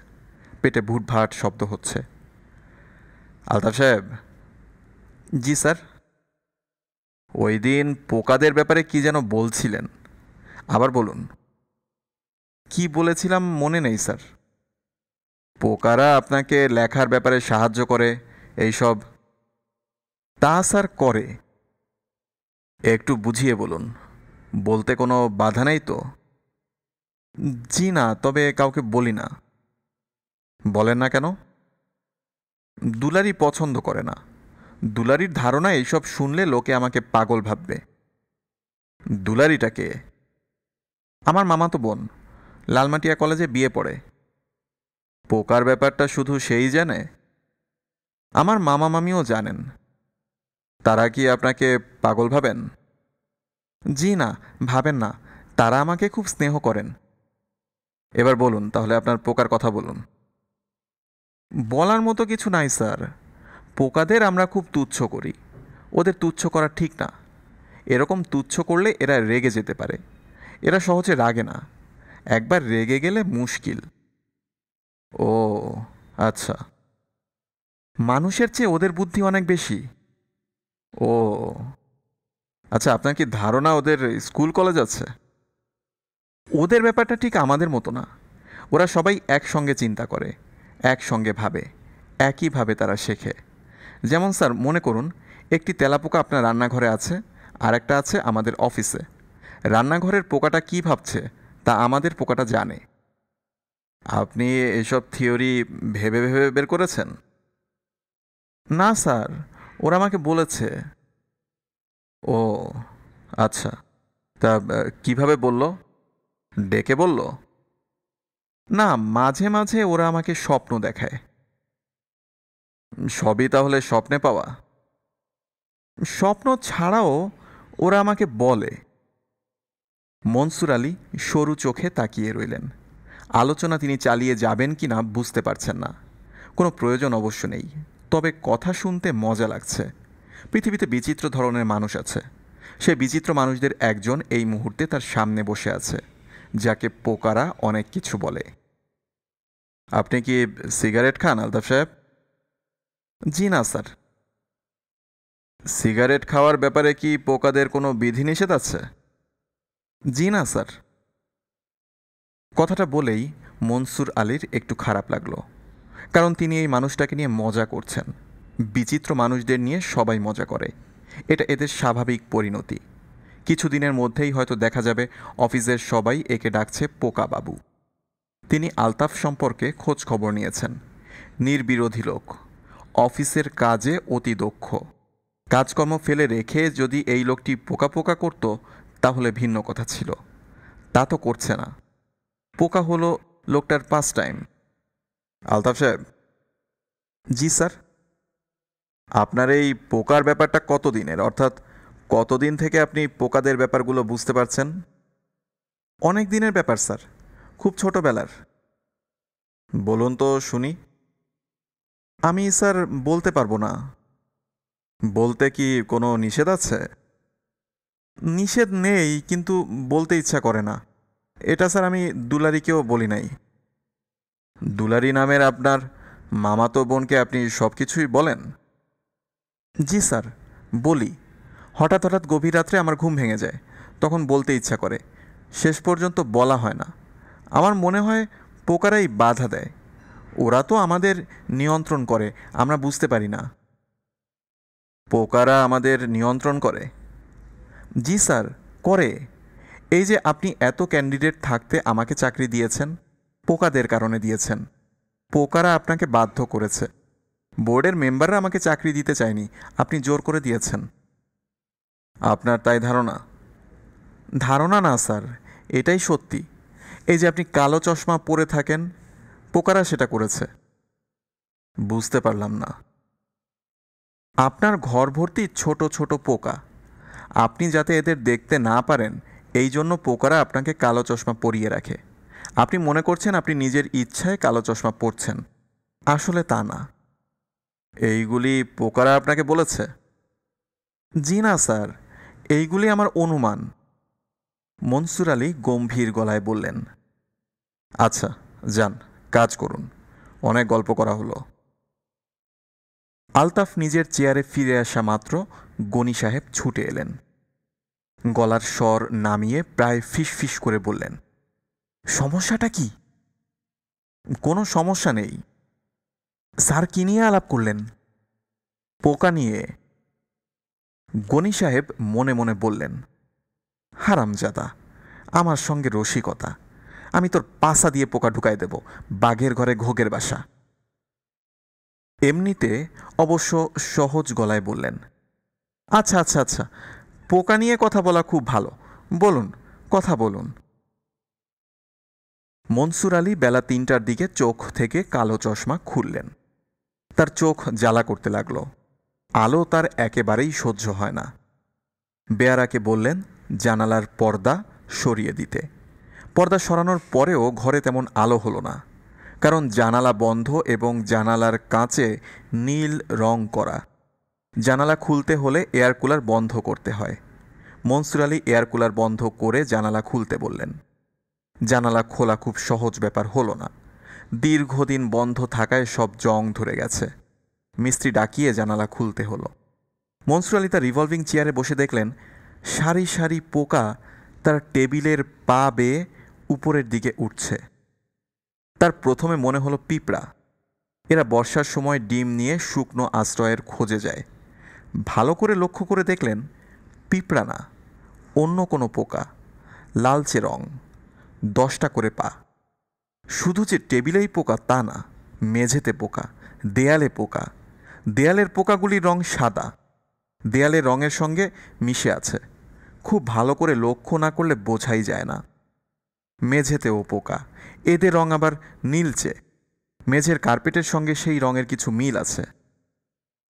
পেটে ভুটভাট শব্দ হচ্ছে। আলতাফ সাহেব। জি স্যার। ওই দিন পোকাদের ব্যাপারে কি যেন বলছিলেন, আবার বলুন। কি বলেছিলাম মনে নেই স্যার। পোকারা আপনাকে লেখার ব্যাপারে সাহায্য করে, এইসব। তা স্যার করে। একটু বুঝিয়ে বলুন। বলতে কোনো বাধা নেই তো? জি না, তবে কাউকে বলি না। বলেন না কেন? দুলারি পছন্দ করে না। দুলারির ধারণা এইসব শুনলে লোকে আমাকে পাগল ভাববে। দুলারিটাকে? আমার মামাতো বোন, লালমাটিয়া কলেজে বিয়ে পড়ে। পোকার ব্যাপারটা শুধু সেই জানে? আমার মামা মামিও জানেন। তারা কি আপনাকে পাগল ভাবেন? জি না, ভাবেন না। তারা আমাকে খুব স্নেহ করেন। এবার বলুন তাহলে আপনার পোকার কথা বলুন। বলার মতো কিছু নাই স্যার। পোকাদের আমরা খুব তুচ্ছ করি। ওদের তুচ্ছ করা ঠিক না। এরকম তুচ্ছ করলে এরা রেগে যেতে পারে। এরা সহজে রাগে না। একবার রেগে গেলে মুশকিল। ও, আচ্ছা। মানুষের চেয়ে ওদের বুদ্ধি অনেক বেশি। ও, আচ্ছা, আপনার কি ধারণা ওদের স্কুল কলেজ আছে? ওদের ব্যাপারটা ঠিক আমাদের মতো না। ওরা সবাই একসঙ্গে চিন্তা করে, একসঙ্গে ভাবে, একইভাবে তারা শেখে। যেমন স্যার মনে করুন, একটি তেলাপোকা আপনার রান্নাঘরে আছে, আর একটা আছে আমাদের অফিসে। রান্নাঘরের পোকাটা কি ভাবছে তা আমাদের পোকাটা জানে। আপনি এসব থিওরি ভেবে ভেবে বের করেছেন? না স্যার, ওরা আমাকে বলেছে। ও, আচ্ছা। তা কিভাবে বলল? ডেকে বলল? না, মাঝে মাঝে ওরা আমাকে স্বপ্ন দেখায়। সবই তাহলে স্বপ্নে পাওয়া? স্বপ্ন ছাড়াও ওরা আমাকে বলে। মনসুর আলী সরু চোখে তাকিয়ে রইলেন। আলোচনা তিনি চালিয়ে যাবেন কি না বুঝতে পারছেন না। কোনো প্রয়োজন অবশ্য নেই, তবে কথা শুনতে মজা লাগছে। পৃথিবীতে বিচিত্র ধরনের মানুষ আছে। সে বিচিত্র মানুষদের একজন এই মুহূর্তে তার সামনে বসে আছে, যাকে পোকারা অনেক কিছু বলে। আপনি কি সিগারেট খান আলতাফ সাহেব? জি না স্যার। সিগারেট খাওয়ার ব্যাপারে কি পোকাদের কোনো বিধিনিষেধ আছে? জি না স্যার। কথাটা বলেই মনসুর আলীর একটু খারাপ লাগলো, কারণ তিনি এই মানুষটাকে নিয়ে মজা করছেন। বিচিত্র মানুষদের নিয়ে সবাই মজা করে, এটা এদের স্বাভাবিক পরিণতি। কিছুদিনের মধ্যেই হয়তো দেখা যাবে অফিসের সবাই একে ডাকছে পোকা বাবু। তিনি আলতাফ সম্পর্কে খোঁজ খবর নিয়েছেন। নির্বিরোধী লোক, অফিসের কাজে অতি দক্ষ। কাজকর্ম ফেলে রেখে যদি এই লোকটি পোকা পোকা করত তাহলে ভিন্ন কথা ছিল। তা তো করছে না। পোকা হলো লোকটার পাস টাইম। আলতাফ সাহেব। জি স্যার। আপনার এই পোকার ব্যাপারটা কতদিনের, অর্থাৎ কতদিন থেকে আপনি পোকাদের ব্যাপারগুলো বুঝতে পারছেন? অনেক দিনের ব্যাপার স্যার, খুব ছোটবেলার। বলুন তো শুনি। আমি স্যার বলতে পারবো না। বলতে কি কোনো নিষেধ আছে? নিষেধ নেই, কিন্তু বলতে ইচ্ছা করে না। এটা স্যার আমি দুলারিকেও বলি নাই। দুলারি নামের আপনার মামাতো বোনকে আপনি সব কিছুই বলেন? জি স্যার, বলি। হঠাৎ হঠাৎ গভীর রাত্রে আমার ঘুম ভেঙে যায়, তখন বলতে ইচ্ছা করে। শেষ পর্যন্ত বলা হয় না। আমার মনে হয় পোকারাই বাধা দেয়। ওরা তো আমাদের নিয়ন্ত্রণ করে, আমরা বুঝতে পারি না। পোকারা আমাদের নিয়ন্ত্রণ করে? জি স্যার, করে। এই যে আপনি এত ক্যান্ডিডেট থাকতে আমাকে চাকরি দিয়েছেন, পোকাদের কারণে দিয়েছেন। পোকারা আপনাকে বাধ্য করেছে। বোর্ডের মেম্বাররা আমাকে চাকরি দিতে চায়নি, আপনি জোর করে দিয়েছেন। আপনার তাই ধারণা? ধারণা না স্যার, এটাই সত্যি। এই যে আপনি কালো চশমা পরে থাকেন, পোকারা সেটা করেছে। বুঝতে পারলাম না। আপনার ঘর ভর্তি ছোট ছোট পোকা। আপনি যাতে এদের দেখতে না পারেন, এই জন্য পোকারা আপনাকে কালো চশমা পরিয়ে রাখে। আপনি মনে করছেন আপনি নিজের ইচ্ছায় কালো চশমা পরছেন, আসলে তা না। এইগুলি পোকারা আপনাকে বলেছে? জি না স্যার, এইগুলি আমার অনুমান। মনসুর আলী গম্ভীর গলায় বললেন। আচ্ছা, যান, কাজ করুন। অনেক গল্প করা হলো। আলতাফ নিজের চেয়ারে ফিরে আসা মাত্র গনি সাহেব ছুটে এলেন। গলার স্বর নামিয়ে প্রায় ফিসফিস করে বললেন, সমস্যাটা কি? কোনো সমস্যা নেই। স্যার কি নিয়ে আলাপ করলেন? পোকা নিয়ে। গনি সাহেব মনে মনে বললেন, হারামজাদা, আমার সঙ্গে রসিকতা। আমি তোর পাছা দিয়ে পোকা ঢুকাই দেব, বাঘের ঘরে ঘোগের বাসা। এমনিতে অবশ্য সহজ গলায় বললেন, আচ্ছা আচ্ছা আচ্ছা, পোকা নিয়ে কথা বলা খুব ভালো, বলুন, কথা বলুন। মনসুর আলী বেলা ৩টার দিকে চোখ থেকে কালো চশমা খুললেন। তার চোখ জ্বালা করতে লাগলো। আলো তার একেবারেই সহ্য হয় না। বেয়ারাকে বললেন জানালার পর্দা সরিয়ে দিতে। পর্দা সরানোর পরেও ঘরে তেমন আলো হলো না, কারণ জানালা বন্ধ এবং জানালার কাঁচে নীল রং করা। জানালা খুলতে হলে এয়ার কুলার বন্ধ করতে হয়। মনসুর আলী এয়ার কুলার বন্ধ করে জানালা খুলতে বললেন। জানালা খোলা খুব সহজ ব্যাপার হলো না। দীর্ঘদিন বন্ধ থাকায় সব জং ধরে গেছে। মিস্ত্রি ডাকিয়ে জানালা খুলতে হলো। মনসুর আলী তার রিভলভিং চেয়ারে বসে দেখলেন সারি সারি পোকা তার টেবিলের পা বেয়ে উপরের দিকে উঠছে। তার প্রথমে মনে হলো পিঁপড়া। এরা বর্ষার সময় ডিম নিয়ে শুকনো আশ্রয়ের খোঁজে যায়। ভালো করে লক্ষ্য করে দেখলেন পিঁপড়া না, অন্য কোনো পোকা, লালচে রং, 10টা করে পা। শুধু যে টেবিলেই পোকা তা না, মেঝেতে পোকা, দেয়ালে পোকা। দেয়ালের পোকাগুলির রং সাদা, দেয়ালের রঙের সঙ্গে মিশে আছে। খুব ভালো করে লক্ষ্য না করলে বোঝাই যায় না। মেঝেতেও পোকা, এদের রং আবার নীলচে। মেঝের কার্পেটের সঙ্গে সেই রঙের কিছু মিল আছে।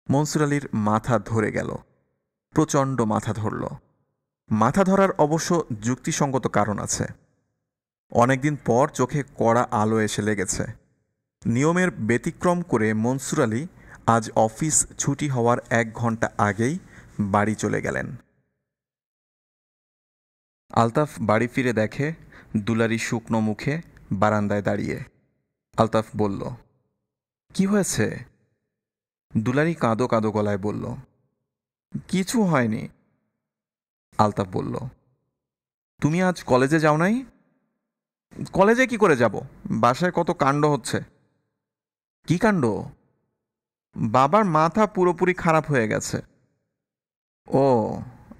মনসুর আলীর মাথা ধরে গেল, প্রচণ্ড মাথা ধরল। মাথা ধরার অবশ্য যুক্তিসঙ্গত কারণ আছে। অনেকদিন পর চোখে কড়া আলো এসে লেগেছে। নিয়মের ব্যতিক্রম করে মনসুর আলী আজ অফিস ছুটি হওয়ার 1 ঘন্টা আগেই বাড়ি চলে গেলেন। আলতাফ বাড়ি ফিরে দেখে দুলারি শুকনো মুখে বারান্দায় দাঁড়িয়ে। আলতাফ বলল, কি হয়েছে? দুলারি কাঁদো কাঁদো গলায় বলল, কিছু হয়নি। আলতাফ বলল, তুমি আজ কলেজে যাও নাই? কলেজে কি করে যাব? বাসায় কত কাণ্ড হচ্ছে। কি কাণ্ড? বাবার মাথা পুরোপুরি খারাপ হয়ে গেছে। ও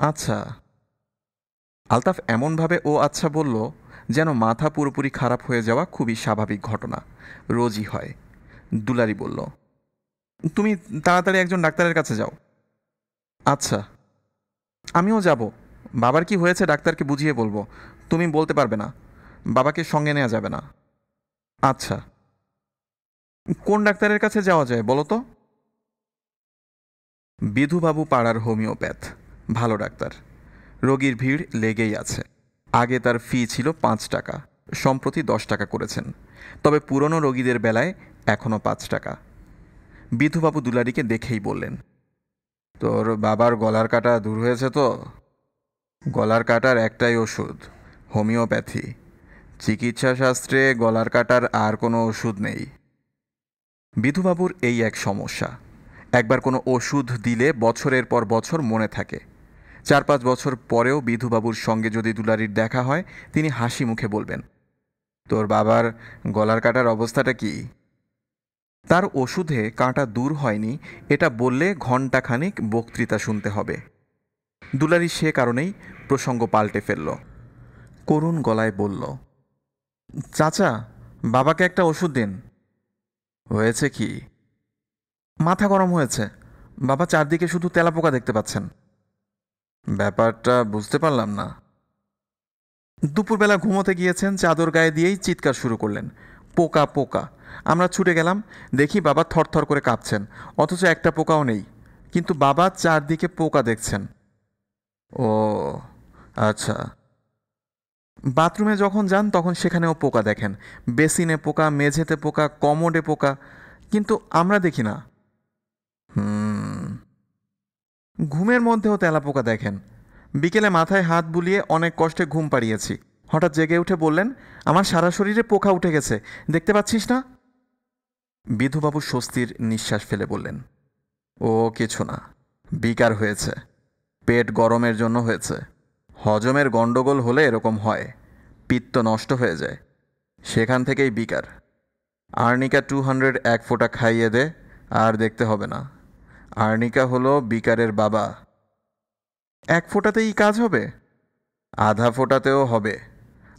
আচ্ছা। আলতাফ এমনভাবে ও আচ্ছা বলল যেন মাথা পুরোপুরি খারাপ হয়ে যাওয়া খুবই স্বাভাবিক ঘটনা, রোজই হয়। দুলারি বলল, তুমি তাড়াতাড়ি একজন ডাক্তারের কাছে যাও। আচ্ছা, আমিও যাব। বাবার কি হয়েছে ডাক্তারকে বুঝিয়ে বলবো, তুমি বলতে পারবে না। বাবাকে সঙ্গে নেওয়া যাবে না। আচ্ছা, কোন ডাক্তারের কাছে যাওয়া যায় বলো তো? বিধুবাবু পাড়ার হোমিওপ্যাথ, ভালো ডাক্তার। রোগীর ভিড় লেগেই আছে। আগে তার ফি ছিল 5 টাকা, সম্প্রতি 10 টাকা করেছেন। তবে পুরনো রোগীদের বেলায় এখনও 5 টাকা। বিধুবাবু দুলারিকে দেখেই বললেন, তোর বাবার গলার কাটা দূর হয়েছে তো? গলার কাটার একটাই ওষুধ, হোমিওপ্যাথি। চিকিৎসাশাস্ত্রে গলার কাটার আর কোনো ওষুধ নেই। বিধুবাবুর এই এক সমস্যা, একবার কোনো ওষুধ দিলে বছরের পর বছর মনে থাকে। 4-5 বছর পরেও বিধুবাবুর সঙ্গে যদি দুলারির দেখা হয়, তিনি হাসি মুখে বলবেন, তোর বাবার গলার কাটার অবস্থাটা কি? তার ওষুধে কাঁটা দূর হয়নি এটা বললে ঘণ্টাখানিক বক্তৃতা শুনতে হবে। দুলারি সে কারণেই প্রসঙ্গ পাল্টে ফেলল। করুণ গলায় বলল, চাচা, বাবাকে একটা ওষুধ দিন। হয়েছে কি? মাথা গরম হয়েছে। বাবা চারদিকে শুধু তেলাপোকা দেখতে পাচ্ছেন। ব্যাপারটা বুঝতে পারলাম না। দুপুরবেলা ঘুমোতে গিয়েছেন, চাদর গায়ে দিয়েই চিৎকার শুরু করলেন, পোকা পোকা। আমরা ছুটে গেলাম, দেখি বাবা থরথর করে কাঁপছেন, অথচ একটা পোকাও নেই, কিন্তু বাবা চারদিকে পোকা দেখছেন। ও আচ্ছা। বাথরুমে যখন যান তখন সেখানেও পোকা দেখেন, বেসিনে পোকা, মেঝেতে পোকা, কমোডে পোকা, কিন্তু আমরা দেখি না। ঘুমের মধ্যেও তেলাপোকা দেখেন। বিকেলে মাথায় হাত বুলিয়ে অনেক কষ্টে ঘুম পাড়িয়েছি। হঠাৎ জেগে উঠে বললেন, আমার সারা শরীরে পোকা উঠে গেছে, দেখতে পাচ্ছিস না? বিধুবাবু স্বস্তির নিঃশ্বাস ফেলে বললেন, ও কিছু না, বিকার হয়েছে, পেট গরমের জন্য হয়েছে। হজমের গণ্ডগোল হলে এরকম হয়, পিত্ত নষ্ট হয়ে যায়, সেখান থেকেই বিকার। আর্নিকা 200 1 ফোঁটা খাইয়ে দে, আর দেখতে হবে না। আর্নিকা হলো বিকারের বাবা। 1 ফোঁটাতেই কাজ হবে? আধা ফোঁটাতেও হবে।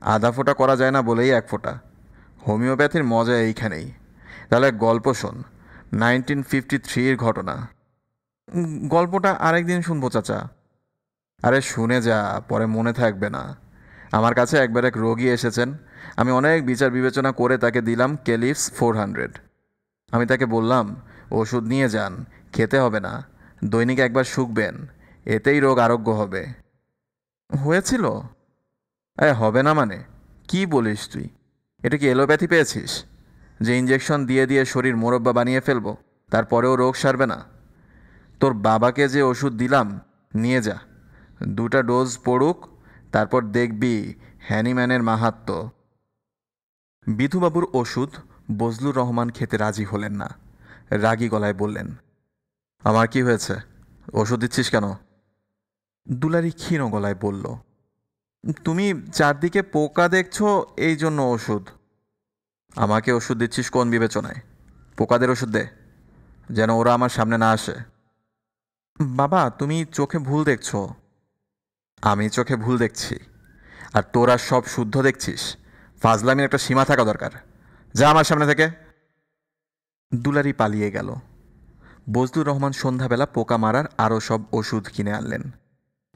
আধা ফোঁটা করা যায় না বলেই 1 ফোঁটা। হোমিওপ্যাথির মজা এইখানেই। তাহলে গল্প শোন, 1953-এর ঘটনা। গল্পটা আরেকদিন শুনবো চাচা। আরে শুনে যা, পরে মনে থাকবে না। আমার কাছে একবার এক রোগী এসেছেন, আমি অনেক বিচার বিবেচনা করে তাকে দিলাম কেলিফস 400। আমি তাকে বললাম, ওষুধ নিয়ে যান, খেতে হবে না, দৈনিক একবার শুকবেন, এতেই রোগ আরোগ্য হবে। হয়েছিল? হবে না মানে? কি বলিস তুই? এটা কি এলোপ্যাথি পেয়েছিস যে ইঞ্জেকশন দিয়ে দিয়ে শরীর মোরব্বা বানিয়ে ফেলবো, তারপরেও রোগ সারবে না? তোর বাবাকে যে ওষুধ দিলাম, নিয়ে যা, 2টা ডোজ পড়ুক, তারপর দেখবি হ্যানিম্যানের মাহাত্ম্য। বিধুবাবুর ওষুধ বজলুর রহমান খেতে রাজি হলেন না। রাগী গলায় বললেন, আমার কি হয়েছে? ওষুধ দিচ্ছিস কেন? দুলারি ক্ষীণ গলায় বলল, তুমি চারদিকে পোকা দেখছো, এই জন্য ওষুধ। আমাকে ওষুধ দিচ্ছিস কোন বিবেচনায়? পোকাদের ওষুধ দে, যেন ওরা আমার সামনে না আসে। বাবা, তুমি চোখে ভুল দেখছো। আমি চোখে ভুল দেখছি, আর তোরা সব শুদ্ধ দেখছিস? ফাজলামির একটা সীমা থাকা দরকার। যা আমার সামনে থেকে। দুলারি পালিয়ে গেল। বজলুর রহমান সন্ধ্যাবেলা পোকা মারার আরও সব ওষুধ কিনে আনলেন।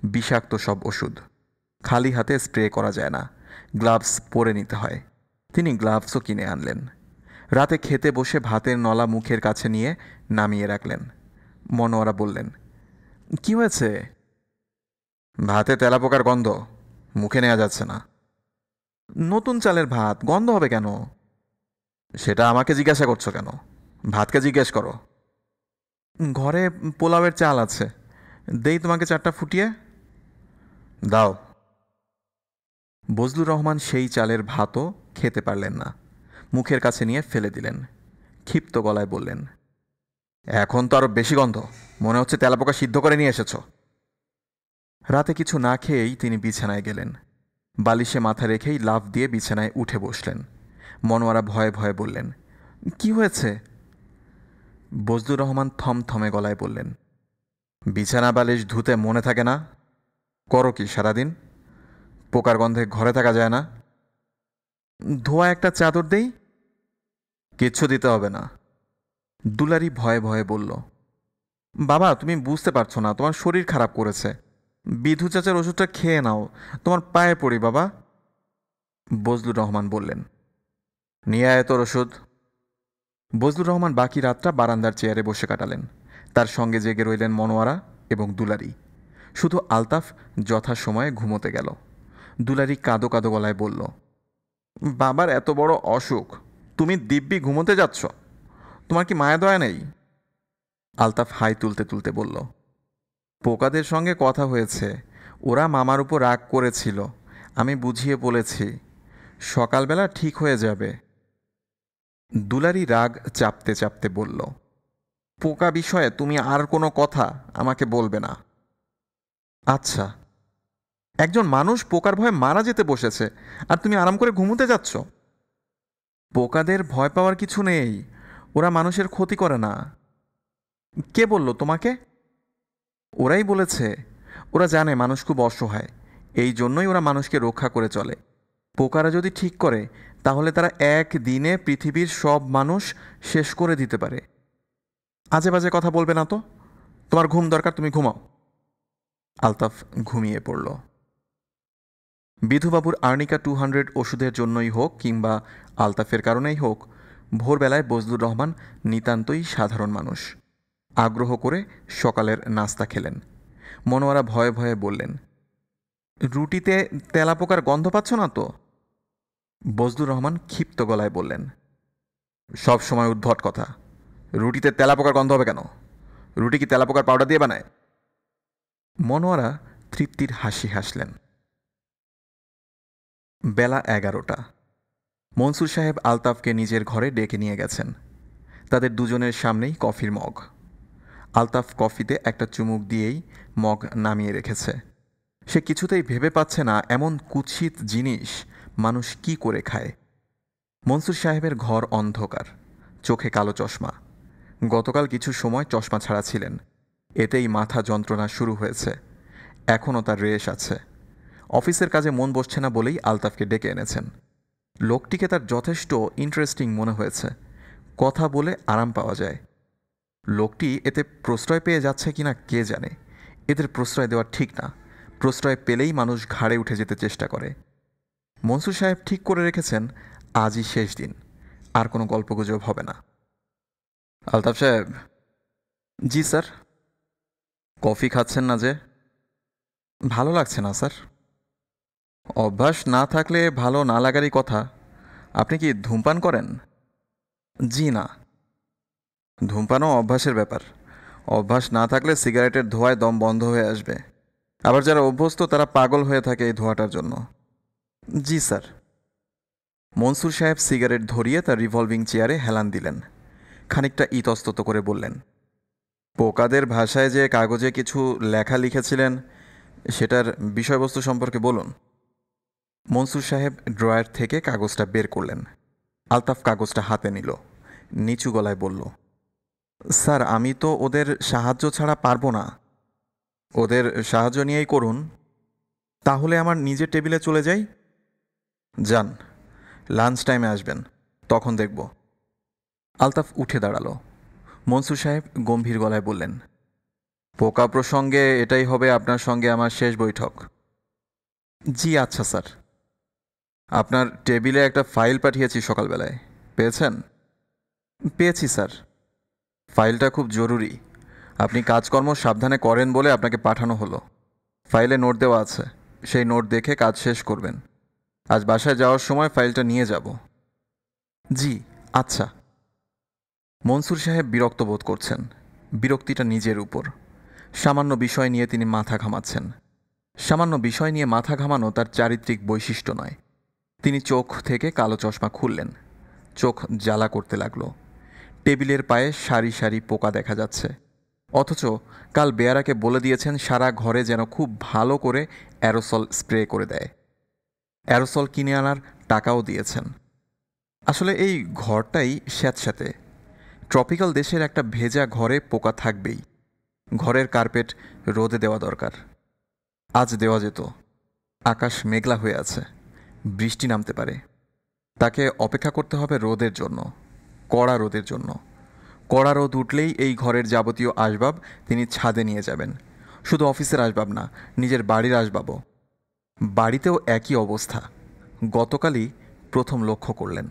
বিষাক্ত সব ওষুধ, খালি হাতে স্প্রে করা যায় না, গ্লাভস পরে নিতে হয়। তিনি গ্লাভসও কিনে আনলেন। রাতে খেতে বসে ভাতের নলা মুখের কাছে নিয়ে নামিয়ে রাখলেন। মনোয়ারা বললেন, কি হয়েছে? ভাতে তেলাপোকার গন্ধ, মুখে নেওয়া যাচ্ছে না। নতুন চালের ভাত, গন্ধ হবে কেন? সেটা আমাকে জিজ্ঞাসা করছো কেন? ভাতকে জিজ্ঞেস করো। ঘরে পোলাওয়ের চাল আছে, দেই তোমাকে 4টা ফুটিয়ে। দাও। বজলুর রহমান সেই চালের ভাতও খেতে পারলেন না, মুখের কাছে নিয়ে ফেলে দিলেন। ক্ষিপ্ত গলায় বললেন, এখন তো আরো বেশি গন্ধ, মনে হচ্ছে তেলাপোকা সিদ্ধ করে নিয়ে এসেছ। রাতে কিছু না খেয়েই তিনি বিছানায় গেলেন। বালিশে মাথা রেখেই লাফ দিয়ে বিছানায় উঠে বসলেন। মনোয়ারা ভয়ে ভয়ে বললেন, কি হয়েছে? বজলুর রহমান থমথমে গলায় বললেন, বিছানা বালিশ ধুতে মনে থাকে না? করো কি সারাদিন? পোকার গন্ধে ঘরে থাকা যায় না? ধোয়া একটা চাদর দেই। কিচ্ছু দিতে হবে না। দুলারি ভয়ে ভয়ে বলল, বাবা, তুমি বুঝতে পারছো না, তোমার শরীর খারাপ করেছে। বিধু চাচার ওষুধটা খেয়ে নাও, তোমার পায়ে পড়ি বাবা। বজলুর রহমান বললেন, নিয়ে আয় তোর ওষুধ। বজলুর রহমান বাকি রাতটা বারান্দার চেয়ারে বসে কাটালেন। তার সঙ্গে জেগে রইলেন মনোয়ারা এবং দুলারি। শুধু আলতাফ যথাসময়ে ঘুমোতে গেল। দুলারি কাঁদো কাঁদো গলায় বলল, বাবার এত বড় অসুখ, তুমি দিব্যি ঘুমোতে যাচ্ছ? তোমার কি মায়া দয়া নেই? আলতাফ হাই তুলতে তুলতে বলল, পোকাদের সঙ্গে কথা হয়েছে, ওরা মামার উপর রাগ করেছিল, আমি বুঝিয়ে বলেছি, সকালবেলা ঠিক হয়ে যাবে। দুলারি রাগ চাপতে চাপতে বলল, পোকা বিষয়ে তুমি আর কোনো কথা আমাকে বলবে না। আচ্ছা। একজন মানুষ পোকার ভয়ে মারা যেতে বসেছে, আর তুমি আরাম করে ঘুমোতে যাচ্ছ? পোকাদের ভয় পাওয়ার কিছু নেই, ওরা মানুষের ক্ষতি করে না। কে বলল তোমাকে? ওরাই বলেছে। ওরা জানে মানুষ খুব অসহায়, এই জন্যই ওরা মানুষকে রক্ষা করে চলে। পোকারা যদি ঠিক করে, তাহলে তারা একদিনে পৃথিবীর সব মানুষ শেষ করে দিতে পারে। আজে বাজে কথা বলবে না তো। তোমার ঘুম দরকার, তুমি ঘুমাও। আলতাফ ঘুমিয়ে পড়ল। বিধুবাবুর আর্নিকা 200 ওষুধের জন্যই হোক কিংবা আলতাফের কারণেই হোক, ভোরবেলায় বজলুর রহমান নিতান্তই সাধারণ মানুষ। আগ্রহ করে সকালের নাস্তা খেলেন। মনোয়ারা ভয়ে ভয়ে বললেন, রুটিতে তেলাপোকার গন্ধ পাচ্ছ না তো? বজলুর রহমান ক্ষিপ্ত গলায় বললেন, সব সময় উদ্ভট কথা। রুটিতে তেলাপোকার গন্ধ হবে কেন? রুটি কি তেলাপোকার পাউডার দিয়ে বানায়? মনোয়ারা তৃপ্তির হাসি হাসলেন। বেলা 11টা। মনসুর সাহেব আলতাফকে নিজের ঘরে ডেকে নিয়ে গেছেন। তাদের দুজনের সামনেই কফির মগ। আলতাফ কফিতে একটা চুমুক দিয়েই মগ নামিয়ে রেখেছে। সে কিছুতেই ভেবে পাচ্ছে না এমন কুৎসিত জিনিস মানুষ কি করে খায়। মনসুর সাহেবের ঘর অন্ধকার, চোখে কালো চশমা। গতকাল কিছু সময় চশমা ছাড়া ছিলেন, এতেই মাথা যন্ত্রণা শুরু হয়েছে। এখনও তার রেশ আছে। অফিসের কাজে মন বসছে না বলেই আলতাফকে ডেকে এনেছেন। লোকটিকে তার যথেষ্ট ইন্টারেস্টিং মনে হয়েছে। কথা বলে আরাম পাওয়া যায়। লোকটি এতে প্রশ্রয় পেয়ে যাচ্ছে কিনা কে জানে। এদের প্রশ্রয় দেওয়া ঠিক না। প্রশ্রয় পেলেই মানুষ ঘাড়ে উঠে যেতে চেষ্টা করে। মনসুর সাহেব ঠিক করে রেখেছেন আজই শেষ দিন, আর কোনো গল্পগুজব হবে না। আলতাফ সাহেব। জি স্যার। কফি খাচ্ছেন না যে? ভালো লাগছে না স্যার। অভ্যাস না থাকলে ভালো না লাগারই কথা। আপনি কি ধূমপান করেন? জি না। ধূমপানও অভ্যাসের ব্যাপার। অভ্যাস না থাকলে সিগারেটের ধোঁয়ায় দম বন্ধ হয়ে আসবে। আবার যারা অভ্যস্ত তারা পাগল হয়ে থাকে এই ধোঁয়াটার জন্য। জি স্যার। মনসুর সাহেব সিগারেট ধরিয়ে তার রিভলভিং চেয়ারে হেলান দিলেন। খানিকটা ইতস্তত করে বললেন, পোকাদের ভাষায় যে কাগজে কিছু লেখা লিখেছিলেন সেটার বিষয়বস্তু সম্পর্কে বলুন। মনসুর সাহেব ড্রয়ার থেকে কাগজটা বের করলেন। আলতাফ কাগজটা হাতে নিল, নিচু গলায় বলল, স্যার আমি তো ওদের সাহায্য ছাড়া পারবো না। ওদের সাহায্য নিয়েই করুন। তাহলে আমার নিজের টেবিলে চলে যাই। যান, লাঞ্চ টাইমে আসবেন, তখন দেখব। আলতাফ উঠে দাঁড়ালো। মনসুর সাহেব গম্ভীর গলায় বললেন, পোকা প্রসঙ্গে এটাই হবে আপনার সঙ্গে আমার শেষ বৈঠক। জি আচ্ছা স্যার। আপনার টেবিলে একটা ফাইল পাঠিয়েছি সকালবেলায়, পেয়েছেন? পেয়েছি স্যার। ফাইলটা খুব জরুরি। আপনি কাজকর্ম সাবধানে করেন বলে আপনাকে পাঠানো হলো। ফাইলে নোট দেওয়া আছে, সেই নোট দেখে কাজ শেষ করবেন। আজ বাসায় যাওয়ার সময় ফাইলটা নিয়ে যাব। জি আচ্ছা। মনসুর সাহেব বিরক্ত বোধ করছেন। বিরক্তিটা নিজের উপর। সামান্য বিষয় নিয়ে তিনি মাথা ঘামাচ্ছেন। সামান্য বিষয় নিয়ে মাথা ঘামানো তার চারিত্রিক বৈশিষ্ট্য নয়। তিনি চোখ থেকে কালো চশমা খুললেন। চোখ জ্বালা করতে লাগলো। টেবিলের পায়ে সারি সারি পোকা দেখা যাচ্ছে। অথচ কাল বেয়ারাকে বলে দিয়েছেন সারা ঘরে যেন খুব ভালো করে অ্যারোসল স্প্রে করে দেয়। অ্যারোসল কিনে আনার টাকাও দিয়েছেন। আসলে এই ঘরটাই স্যাঁতস্যাঁতে। ট্রপিক্যাল দেশের একটা ভেজা ঘরে পোকা থাকবেই। ঘরের কার্পেট রোদে দেওয়া দরকার। আজ দেওয়া যেত। আকাশ মেঘলা হয়ে আছে, বৃষ্টি নামতে পারে। তাকে অপেক্ষা করতে হবে রোদের জন্য, কড়া রোদের জন্য। কড়া রোদ উঠলেই এই ঘরের যাবতীয় আসবাব তিনি ছাদে নিয়ে যাবেন। শুধু অফিসের আসবাব না, নিজের বাড়ির আসবাবও। বাড়িতেও একই অবস্থা। গতকালই প্রথম লক্ষ্য করলেন।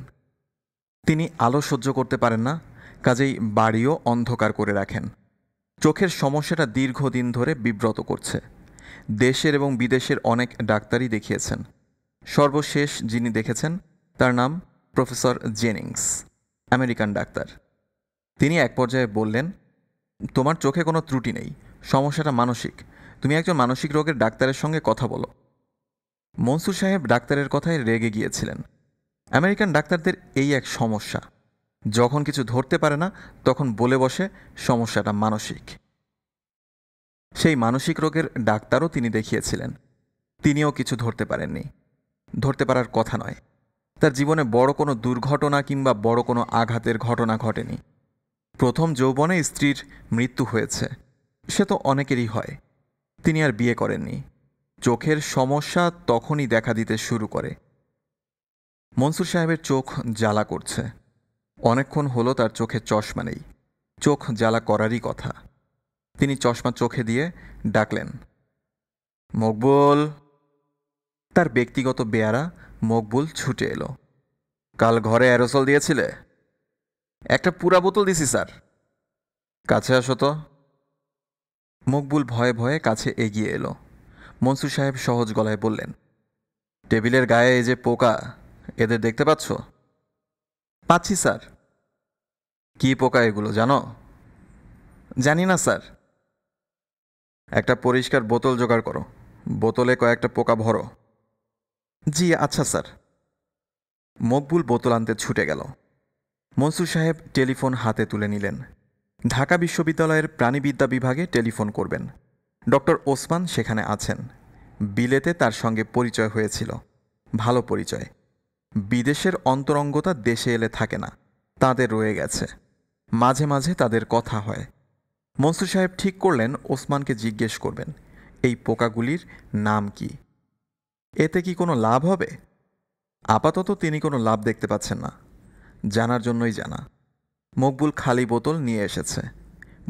তিনি আলো সহ্য করতে পারেন না, কাজেই বাড়িও অন্ধকার করে রাখেন। চোখের সমস্যাটা দীর্ঘদিন ধরে বিব্রত করছে। দেশের এবং বিদেশের অনেক ডাক্তারই দেখিয়েছেন। সর্বশেষ যিনি দেখেছেন তার নাম প্রফেসর জেনিংস, আমেরিকান ডাক্তার। তিনি এক পর্যায়ে বললেন, তোমার চোখে কোনো ত্রুটি নেই, সমস্যাটা মানসিক। তুমি একজন মানসিক রোগের ডাক্তারের সঙ্গে কথা বলো। মনসুর সাহেব ডাক্তারের কথায় রেগে গিয়েছিলেন। আমেরিকান ডাক্তারদের এই এক সমস্যা, যখন কিছু ধরতে পারে না তখন বলে বসে সমস্যাটা মানসিক। সেই মানসিক রোগের ডাক্তারও তিনি দেখিয়েছিলেন। তিনিও কিছু ধরতে পারেননি। ধরতে পারার কথা নয়। তার জীবনে বড় কোনো দুর্ঘটনা কিংবা বড় কোনো আঘাতের ঘটনা ঘটেনি। প্রথম যৌবনে স্ত্রীর মৃত্যু হয়েছে, সে তো অনেকেরই হয়। তিনি আর বিয়ে করেননি। চোখের সমস্যা তখনই দেখা দিতে শুরু করে। মনসুর সাহেবের চোখ জ্বালা করছে। অনেকক্ষণ হলো তার চোখে চশমা নেই। চোখ জ্বালা করারই কথা। তিনি চশমা চোখে দিয়ে ডাকলেন, মকবুল। তার ব্যক্তিগত বেয়ারা মকবুল ছুটে এলো। কাল ঘরে অ্যারোসল দিয়েছিলে? একটা পুরা বোতল দিছি স্যার। কাছে আসো তো। মকবুল ভয়ে ভয়ে কাছে এগিয়ে এলো। মনসুর সাহেব সহজ গলায় বললেন, টেবিলের গায়ে এই যে পোকা, এদের দেখতে পাচ্ছ? পাচ্ছি স্যার। কি পোকা এগুলো জানো? জানি না স্যার। একটা পরিষ্কার বোতল জোগাড় করো, বোতলে কয়েকটা পোকা ভরো। জি আচ্ছা স্যার। মকবুল বোতল আনতে ছুটে গেল। মনসুর সাহেব টেলিফোন হাতে তুলে নিলেন। ঢাকা বিশ্ববিদ্যালয়ের প্রাণীবিদ্যা বিভাগে টেলিফোন করবেন। ডক্টর ওসমান সেখানে আছেন। বিলেতে তার সঙ্গে পরিচয় হয়েছিল, ভালো পরিচয়। বিদেশের অন্তরঙ্গতা দেশে এলে থাকে না, তাদের রয়ে গেছে। মাঝে মাঝে তাদের কথা হয়। মনসুর সাহেব ঠিক করলেন ওসমানকে জিজ্ঞেস করবেন এই পোকাগুলির নাম কি। এতে কি কোনো লাভ হবে? আপাতত তিনি কোনো লাভ দেখতে পাচ্ছেন না। জানার জন্যই জানা। মকবুল খালি বোতল নিয়ে এসেছে।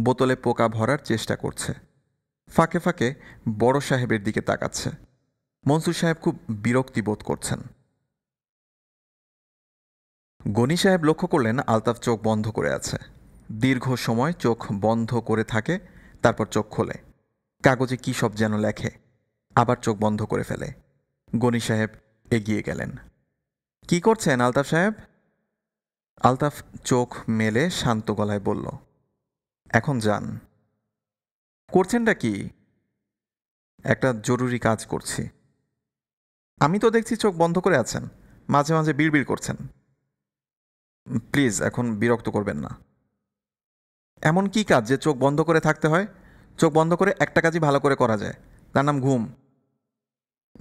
বোতলে পোকা ভরার চেষ্টা করছে। ফাঁকে ফাঁকে বড় সাহেবের দিকে তাকাচ্ছে। মনসুর সাহেব খুব বিরক্তি বোধ করছেন। গনি সাহেব লক্ষ্য করলেন আলতাফ চোখ বন্ধ করে আছে। দীর্ঘ সময় চোখ বন্ধ করে থাকে, তারপর চোখ খোলে। কাগজে কী সব যেন লেখে, আবার চোখ বন্ধ করে ফেলে। গনি সাহেব এগিয়ে গেলেন। কি করছেন আলতাফ সাহেব? আলতাফ চোখ মেলে শান্ত গলায় বলল, এখন যান। করছেনটা কি? একটা জরুরি কাজ করছি। আমি তো দেখছি চোখ বন্ধ করে আছেন, মাঝে মাঝে বিড়বিড় করছেন। প্লিজ এখন বিরক্ত করবেন না। এমন কি কাজ যে চোখ বন্ধ করে থাকতে হয়? চোখ বন্ধ করে একটা কাজই ভালো করে করা যায়, তার নাম ঘুম।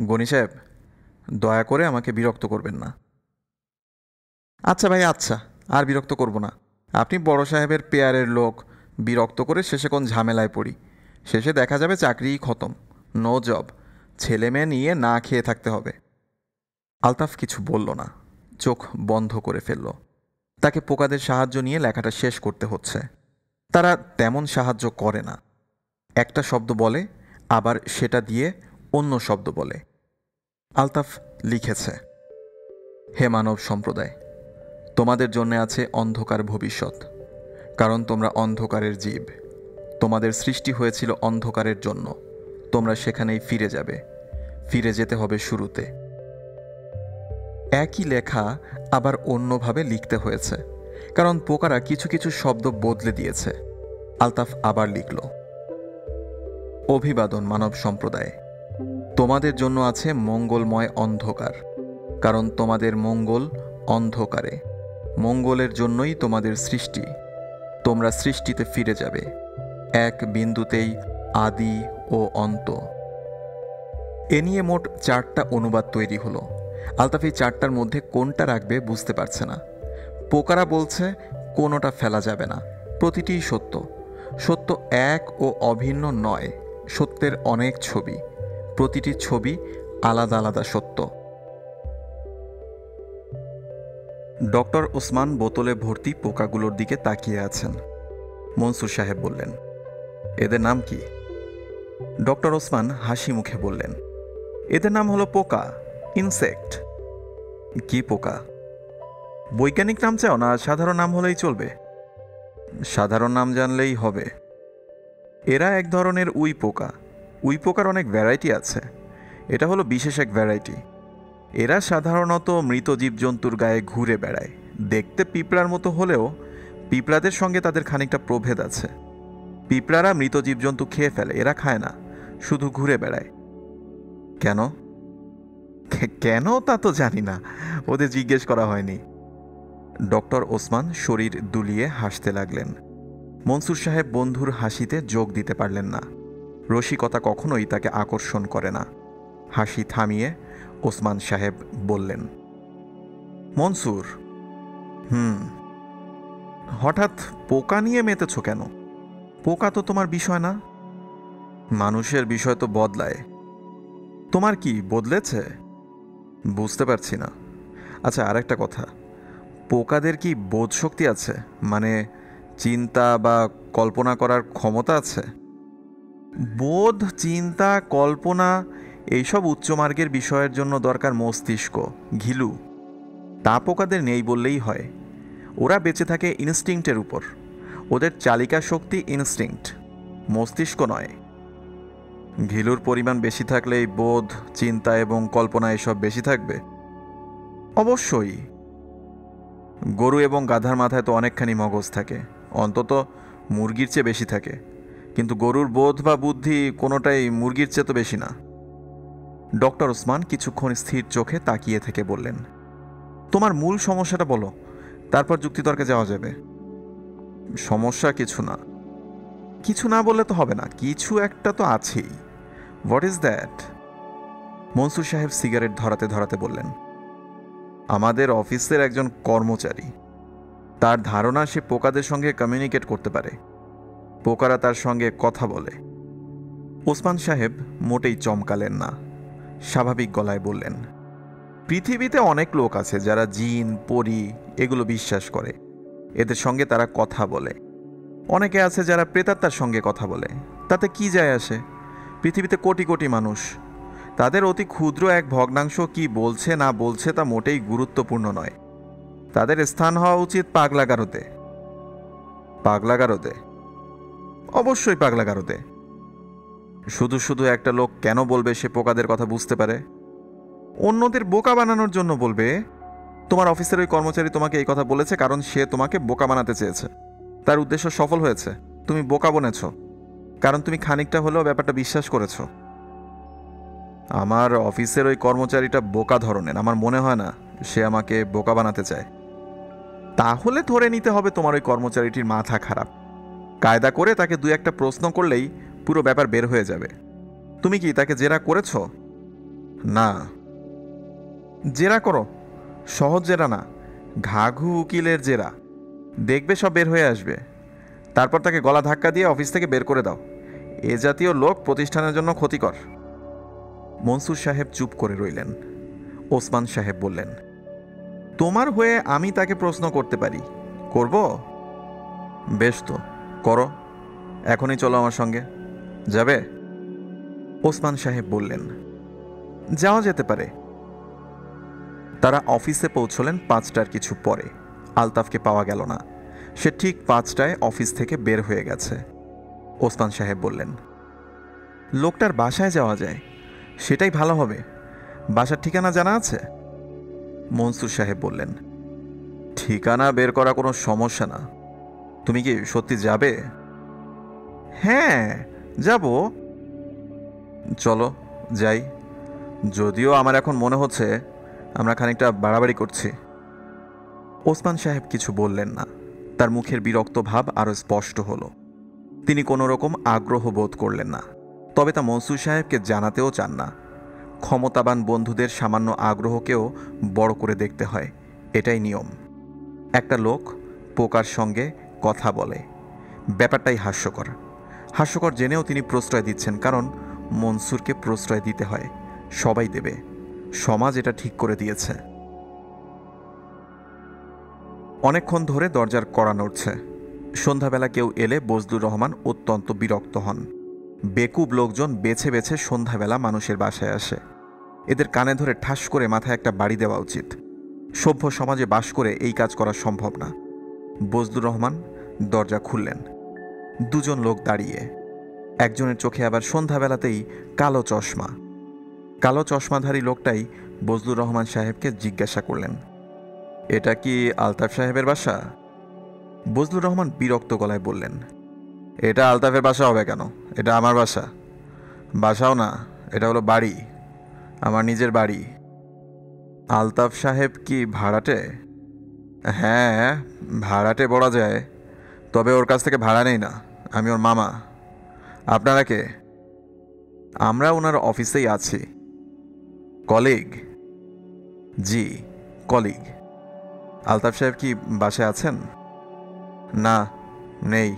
গনি সাহেব, দয়া করে আমাকে বিরক্ত করবেন না। আচ্ছা ভাই, আচ্ছা, আর বিরক্ত করব না। আপনি বড় সাহেবের পেয়ারের লোক, বিরক্ত করে শেষে কোন ঝামেলায় পড়ি। শেষে দেখা যাবে চাকরিই খতম, নো জব, ছেলে মেয়ে নিয়ে না খেয়ে থাকতে হবে। আলতাফ কিছু বলল না, চোখ বন্ধ করে ফেলল। তাকে পোকাদের সাহায্য নিয়ে লেখাটা শেষ করতে হচ্ছে। তারা তেমন সাহায্য করে না, একটা শব্দ বলে আবার সেটা দিয়ে অন্য শব্দ বলে। আলতাফ লিখেছে, হে মানব সম্প্রদায়, তোমাদের জন্য আছে অন্ধকার ভবিষ্যৎ, কারণ তোমরা অন্ধকারের জীব। তোমাদের সৃষ্টি হয়েছিল অন্ধকারের জন্য, তোমরা সেখানেই ফিরে যাবে। ফিরে যেতে হবে শুরুতে। একই লেখা আবার অন্যভাবে লিখতে হয়েছে, কারণ পোকারা কিছু কিছু শব্দ বদলে দিয়েছে। আলতাফ আবার লিখল, অভিবাদন মানব সম্প্রদায়, তোমাদের জন্য আছে মঙ্গলময় অন্ধকার, কারণ তোমাদের মঙ্গল অন্ধকারে। মঙ্গলের জন্যই তোমাদের সৃষ্টি। তোমরা সৃষ্টিতে ফিরে যাবে, এক বিন্দুতেই আদি ও অন্ত। এ নিয়ে মোট 4টা অনুবাদ তৈরি হলো। আলতাফ এই 4টার মধ্যে কোনটা রাখবে বুঝতে পারছে না। পোকারা বলছে কোনোটা ফেলা যাবে না, প্রতিটিই সত্য। সত্য এক ও অভিন্ন নয়, সত্যের অনেক ছবি, প্রতিটি ছবি আলাদা আলাদা সত্য। ডক্টর ওসমান বোতলে ভর্তি পোকাগুলোর দিকে তাকিয়ে আছেন। মনসুর সাহেব বললেন, এদের নাম কি? ডক্টর ওসমান হাসি মুখে বললেন, এদের নাম হলো পোকা, ইনসেক্ট। কি পোকা? বৈজ্ঞানিক নাম চাও না সাধারণ নাম হলেই চলবে? সাধারণ নাম জানলেই হবে। এরা এক ধরনের উই পোকা। উই পোকার অনেক ভ্যারাইটি আছে, এটা হলো বিশেষ এক ভ্যারাইটি। এরা সাধারণত মৃত জীবজন্তুর গায়ে ঘুরে বেড়ায়। দেখতে পিঁপড়ার মতো হলেও পিঁপড়াদের সঙ্গে তাদের খানিকটা প্রভেদ আছে। পিঁপড়ারা মৃত জীবজন্তু খেয়ে ফেলে, এরা খায় না, শুধু ঘুরে বেড়ায়। কেন? কেন তা তো জানি না, ওদের জিজ্ঞেস করা হয়নি। ডক্টর ওসমান শরীর দুলিয়ে হাসতে লাগলেন। মনসুর সাহেব বন্ধুর হাসিতে যোগ দিতে পারলেন না। রসিকতা কখনোই তাকে আকর্ষণ করে না। হাসি থামিয়ে ওসমান সাহেব বললেন, মনসুর, হঠাৎ পোকা নিয়ে মেতেছ কেন? পোকা তো তোমার বিষয় না। মানুষের বিষয় তো বদলায়। তোমার কি বদলেছে? বুঝতে পারছি না। আচ্ছা, আর একটা কথা, পোকাদের কি বোধ শক্তি আছে? মানে চিন্তা বা কল্পনা করার ক্ষমতা আছে? বোধ, চিন্তা, কল্পনা এইসব উচ্চমার্গের বিষয়ের জন্য দরকার মস্তিষ্ক, ঘিলু। তা পোকাদের নেই বললেই হয়। ওরা বেঁচে থাকে ইনস্টিংক্টের উপর। ওদের চালিকা শক্তি ইনস্টিংক্ট, মস্তিষ্ক নয়। ঘিলুর পরিমাণ বেশি থাকলেই বোধ, চিন্তা এবং কল্পনা এসব বেশি থাকবে। অবশ্যই। গরু এবং গাধার মাথায় তো অনেকখানি মগজ থাকে, অন্তত মুরগির চেয়ে বেশি থাকে। কিন্তু গরুর বোধ বা বুদ্ধি কোনোটাই মুরগির চেয়ে তো বেশি না। ডক্টর ওসমান কিছুক্ষণ স্থির চোখে তাকিয়ে থেকে বললেন, তোমার মূল সমস্যাটা বলো, তারপর যুক্তিতর্কে যাওয়া যাবে। সমস্যা কিছু না। কিছু না বললে তো হবে না, কিছু একটা তো আছেই। What is that? মনসুর সাহেব সিগারেট ধরাতে ধরাতে বললেন, আমাদের অফিসের একজন কর্মচারী, তার ধারণা সে পোকাদের সঙ্গে কমিউনিকেট করতে পারে। পোকারা তার সঙ্গে কথা বলে। ওসমান সাহেব মোটেই চমকালেন না, স্বাভাবিক গলায় বললেন, পৃথিবীতে অনেক লোক আছে যারা জিন, পরী এগুলো বিশ্বাস করে। এদের সঙ্গে তারা কথা বলে। অনেকে আছে যারা প্রেতাত্মার সঙ্গে কথা বলে। তাতে কি যায় আসে? পৃথিবীতে কোটি কোটি মানুষ, তাদের অতি ক্ষুদ্র এক ভগ্নাংশ কি বলছে না বলছে তা মোটেই গুরুত্বপূর্ণ নয়। তাদের স্থান হওয়া উচিত পাগলাগারোতে। পাগলা গারদে? অবশ্যই পাগলা গারদে। শুধু শুধু একটা লোক কেন বলবে সে পোকাদের কথা বুঝতে পারে? অন্যদের বোকা বানানোর জন্য বলবে। তোমার অফিসের ওই কর্মচারী তোমাকে এই কথা বলেছে কারণ সে তোমাকে বোকা বানাতে চেয়েছে। তার উদ্দেশ্য সফল হয়েছে। তুমি বোকা বনেছ কারণ তুমি খানিকটা হলেও ব্যাপারটা বিশ্বাস করেছ। আমার অফিসের ওই কর্মচারীটা বোকা ধরনের, আমার মনে হয় না সে আমাকে বোকা বানাতে চায়। তাহলে ধরে নিতে হবে তোমার ওই কর্মচারীটির মাথা খারাপ। কায়দা করে তাকে দুই একটা প্রশ্ন করলেই পুরো ব্যাপার বের হয়ে যাবে। তুমি কি তাকে জেরা করেছ? না। জেরা করো, সহজ জেরা না, ঘাঘু উকিলের জেরা। দেখবে সব বের হয়ে আসবে। তারপর তাকে গলা ধাক্কা দিয়ে অফিস থেকে বের করে দাও। এ জাতীয় লোক প্রতিষ্ঠানের জন্য ক্ষতিকর। মনসুর সাহেব চুপ করে রইলেন। ওসমান সাহেব বললেন, তোমার হয়ে আমি তাকে প্রশ্ন করতে পারি। করব? বেশ তো, করো। এখনই চলো আমার সঙ্গে। যাবে? ওসমান সাহেব বললেন, যাওয়া যেতে পারে। তারা অফিসে পৌঁছলেন 5টার কিছু পরে। আলতাফকে পাওয়া গেল না। সে ঠিক 5টায় অফিস থেকে বের হয়ে গেছে। ওসমান সাহেব বললেন, লোকটার বাসায় যাওয়া যায়, সেটাই ভালো হবে। বাসার ঠিকানা জানা আছে? মনসুর সাহেব বললেন, ঠিকানা বের করা কোনো সমস্যা না। তুমি কি সত্যি যাবে? হ্যাঁ, যাব। চলো যাই। যদিও আমার এখন মনে হচ্ছে আমরা খানিকটা বাড়াবাড়ি করছি। ওসমান সাহেব কিছু বললেন না। তার মুখের বিরক্ত ভাব আরও স্পষ্ট হলো। তিনি কোনো রকম আগ্রহ বোধ করলেন না, তবে তা মনসুর সাহেবকে জানাতেও চান না। ক্ষমতাবান বন্ধুদের সামান্য আগ্রহকেও বড় করে দেখতে হয়, এটাই নিয়ম। একটা লোক পোকার সঙ্গে কথা বলে, ব্যাপারটাই হাস্যকর। হাস্যকর জেনেও তিনি প্রশ্রয় দিচ্ছেন, কারণ মনসুরকে প্রশ্রয় দিতে হয়, সবাই দেবে। সমাজ এটা ঠিক করে দিয়েছে। অনেকক্ষণ ধরে দরজার কড়া নড়ছে। সন্ধ্যাবেলা কেউ এলে বজলুর রহমান অত্যন্ত বিরক্ত হন। বেকুব লোকজন বেছে বেছে সন্ধ্যাবেলা মানুষের বাসায় আসে। এদের কানে ধরে ঠাস করে মাথায় একটা বাড়ি দেওয়া উচিত। সভ্য সমাজে বাস করে এই কাজ করা সম্ভব না। বজলুর রহমান দরজা খুললেন। দুজন লোক দাঁড়িয়ে। একজনের চোখে আবার সন্ধ্যাবেলাতেই কালো চশমা। কালো চশমাধারী লোকটাই বজলুর রহমান সাহেবকে জিজ্ঞাসা করলেন, এটা কি আলতাফ সাহেবের বাসা? বজলুর রহমান বিরক্ত গলায় বললেন, এটা আলতাফের বাসা হবে কেন? এটা আমার বাসা। বাসাও না, এটা হলো বাড়ি, আমার নিজের বাড়ি। আলতাফ সাহেব কি ভাড়াটে? হ্যাঁ, ভাড়াটে বলা যায়, তবে ওর কাছ থেকে ভাড়া নেই না, আমি ওর মামা। আপনারা কে? আমরা ওনার অফিসেই আছি। কলিগ? জি, কলিগ। আলতাফ সাহেব কি বাসায় আছেন? না, নেই,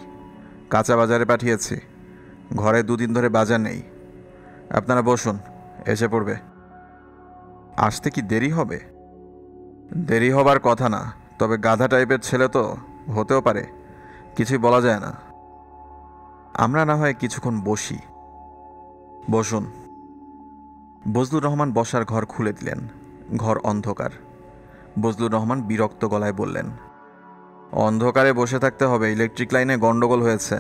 কাঁচা বাজারে পাঠিয়েছি। ঘরে 2 দিন ধরে বাজার নেই। আপনারা বসুন, এসে পড়বে। আসতে কি দেরি হবে? দেরি হবার কথা না, তবে গাধা টাইপের ছেলে তো, হতেও পারে, কিছুই বলা যায় না। আমরা না হয় কিছুক্ষণ বসি। বসুন। বজলুর রহমান বসার ঘর খুলে দিলেন। ঘর অন্ধকার। বজলুর রহমান বিরক্ত গলায় বললেন, অন্ধকারে বসে থাকতে হবে, ইলেকট্রিক লাইনে গন্ডগোল হয়েছে,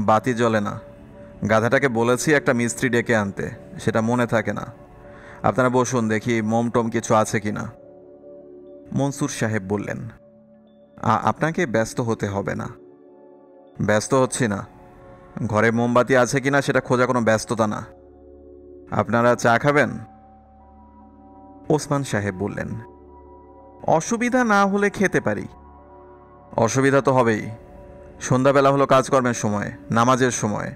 বাতি জ্বলে না। গাধাটাকে বলেছি একটা মিস্ত্রি ডেকে আনতে, সেটা মনে থাকে না। আপনারা বসুন, দেখি মোমটম কিছু আছে কিনা। মনসুর সাহেব বললেন, আপনাকে ব্যস্ত হতে হবে না। ব্যস্ত হচ্ছি না, ঘরে মোমবাতি আছে কিনা সেটা খোঁজা কোনো ব্যস্ততা না। আপনারা চা খাবেন? ওসমান সাহেব বললেন, অসুবিধা না হলে খেতে পারি। অসুবিধা তো হবেই, সন্ধ্যাবেলা হলো কাজকর্মের সময়, নামাজের সময়,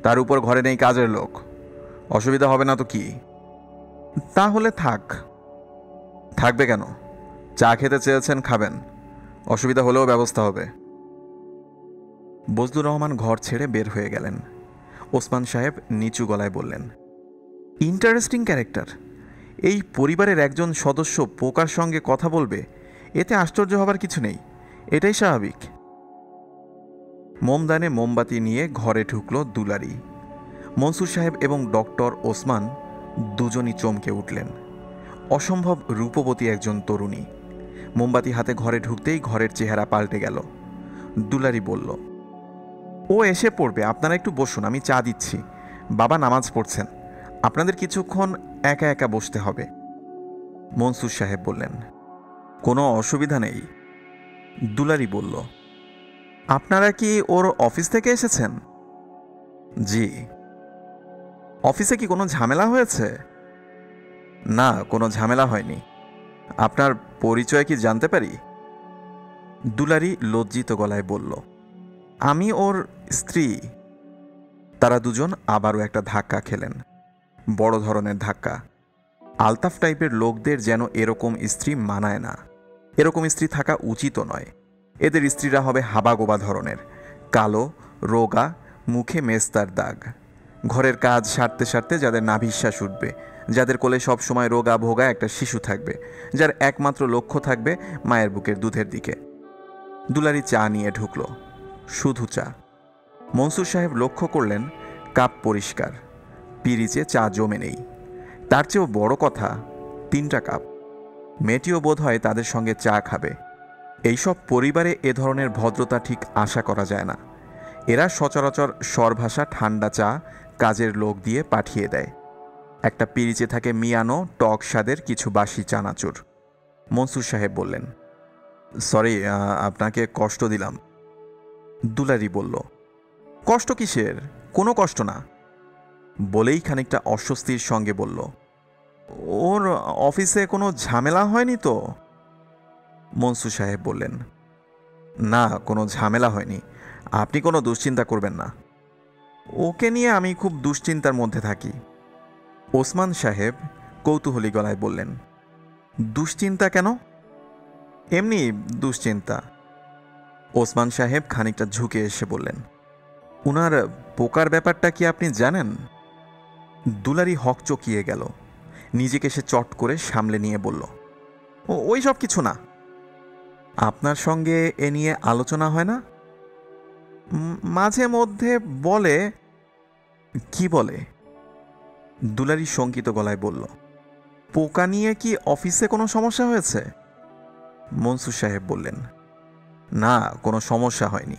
তার উপর ঘরে নেই কাজের লোক। অসুবিধা হবে না তো কি? তাহলে থাক। থাকবে কেন? চা খেতে চেয়েছেন, খাবেন, অসুবিধা হলেও ব্যবস্থা হবে। বজলুর রহমান ঘর ছেড়ে বের হয়ে গেলেন। ওসমান সাহেব নিচু গলায় বললেন, ইন্টারেস্টিং ক্যারেক্টার। এই পরিবারের একজন সদস্য পোকার সঙ্গে কথা বলবে, এতে আশ্চর্য হবার কিছু নেই, এটাই স্বাভাবিক। মোমদানে মোমবাতি নিয়ে ঘরে ঢুকল দুলারি। মনসুর সাহেব এবং ডক্টর ওসমান দুজনই চমকে উঠলেন। অসম্ভব রূপবতী একজন তরুণী। মোমবাতি হাতে ঘরে ঢুকতেই ঘরের চেহারা পাল্টে গেল। দুলারি বলল, ও এসে পড়বে, আপনারা একটু বসুন, আমি চা দিচ্ছি। বাবা নামাজ পড়ছেন, আপনাদের কিছুক্ষণ একা একা বসতে হবে। মনসুর সাহেব বললেন, কোনো অসুবিধা নেই। দুলারি বলল, আপনারা কি ওর অফিস থেকে এসেছেন? জি। অফিসে কি কোনো ঝামেলা হয়েছে? না, কোনো ঝামেলা হয়নি। আপনার পরিচয় কি জানতে পারি? দুলারি লজ্জিত গলায় বলল, আমি ওর স্ত্রী। তারা দুজন আবারও একটা ধাক্কা খেলেন, বড় ধরনের ধাক্কা। আলতাফ টাইপের লোকদের যেন এরকম স্ত্রী মানায় না, এরকম স্ত্রী থাকা উচিতও নয়। এদের স্ত্রীরা হবে হাবাগোবা ধরনের, কালো, রোগা, মুখে মেস্তার দাগ। ঘরের কাজ সারতে সারতে যাদের নাভিশ্বাস উঠবে, যাদের কোলে সবসময় রোগা ভোগা একটা শিশু থাকবে, যার একমাত্র লক্ষ্য থাকবে মায়ের বুকের দুধের দিকে। দুলারি চা নিয়ে ঢুকল, শুধু চা। মনসুর সাহেব লক্ষ্য করলেন কাপ পরিষ্কার, পিরিচে চা জমে নেই। তার চেয়েও বড় কথা, 3টা কাপ। মেয়েটিও বোধ হয় তাদের সঙ্গে চা খাবে। এইসব পরিবারে এ ধরনের ভদ্রতা ঠিক আশা করা যায় না। এরা সচরাচর সরভাষা ঠান্ডা চা কাজের লোক দিয়ে পাঠিয়ে দেয়। একটা পিরিচে থাকে মিয়ানো টক স্বাদের কিছু বাসি চানাচুর। মনসুর সাহেব বললেন, সরি, আপনাকে কষ্ট দিলাম। দুলারি বলল, কষ্ট কিসের? কোনো কষ্ট না। বলেই খানিকটা অস্বস্তির সঙ্গে বলল, ওর অফিসে কোনো ঝামেলা হয়নি তো? মনসুর সাহেব বললেন, না, কোনো ঝামেলা হয়নি, আপনি কোনো দুশ্চিন্তা করবেন না। ওকে নিয়ে আমি খুব দুশ্চিন্তার মধ্যে থাকি। ওসমান সাহেব কৌতূহলী গলায় বললেন, দুশ্চিন্তা কেন? এমনি দুশ্চিন্তা। ওসমান সাহেব খানিকটা ঝুঁকে এসে বললেন, উনার পোকার ব্যাপারটা কি আপনি জানেন? দুলারি হকচকিয়ে গেল, নিজেকে সে চট করে সামলে নিয়ে বলল, ওই সব কিছু না। আপনার সঙ্গে এ নিয়ে আলোচনা হয় না? মাঝে মধ্যে বলে। কি বলে? দুলারি শঙ্কিত গলায় বলল, পোকা নিয়ে কি অফিসে কোনো সমস্যা হয়েছে? মনসুর সাহেব বললেন, না, কোনো সমস্যা হয়নি।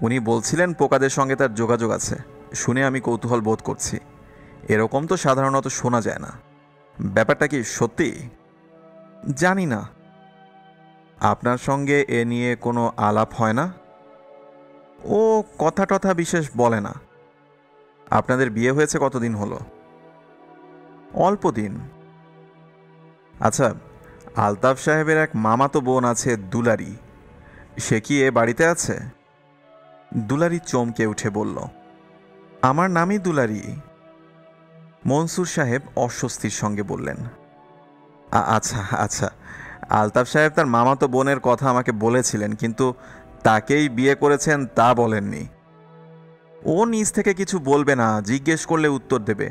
উনি বলছিলেন পোকাদের সঙ্গে তার যোগাযোগ আছে। শুনে আমি কৌতূহল বোধ করছি। এরকম তো সাধারণত শোনা যায় না। ব্যাপারটা কি সত্যি? জানি না। আপনার সঙ্গে এ নিয়ে কোনো আলাপ হয় না? ও কথা টথা বিশেষ বলে না। আপনাদের বিয়ে হয়েছে কতদিন হলো? অল্প দিন। আচ্ছা, আলতাফ সাহেবের এক মামাতো বোন আছে দুলারি, সে কি এ বাড়িতে আছে? দুলারি চমকে উঠে বলল, আমার নামই দুলারি। মনসুর সাহেব অস্বস্তির সঙ্গে বললেন, আচ্ছা আচ্ছা, আলতাফ সাহেব তার মামাতো বোনের কথা আমাকে বলেছিলেন, কিন্তু তাকেই বিয়ে করেছেন তা বলেননি। ও নিজ থেকে কিছু বলবে না, জিজ্ঞেস করলে উত্তর দেবে,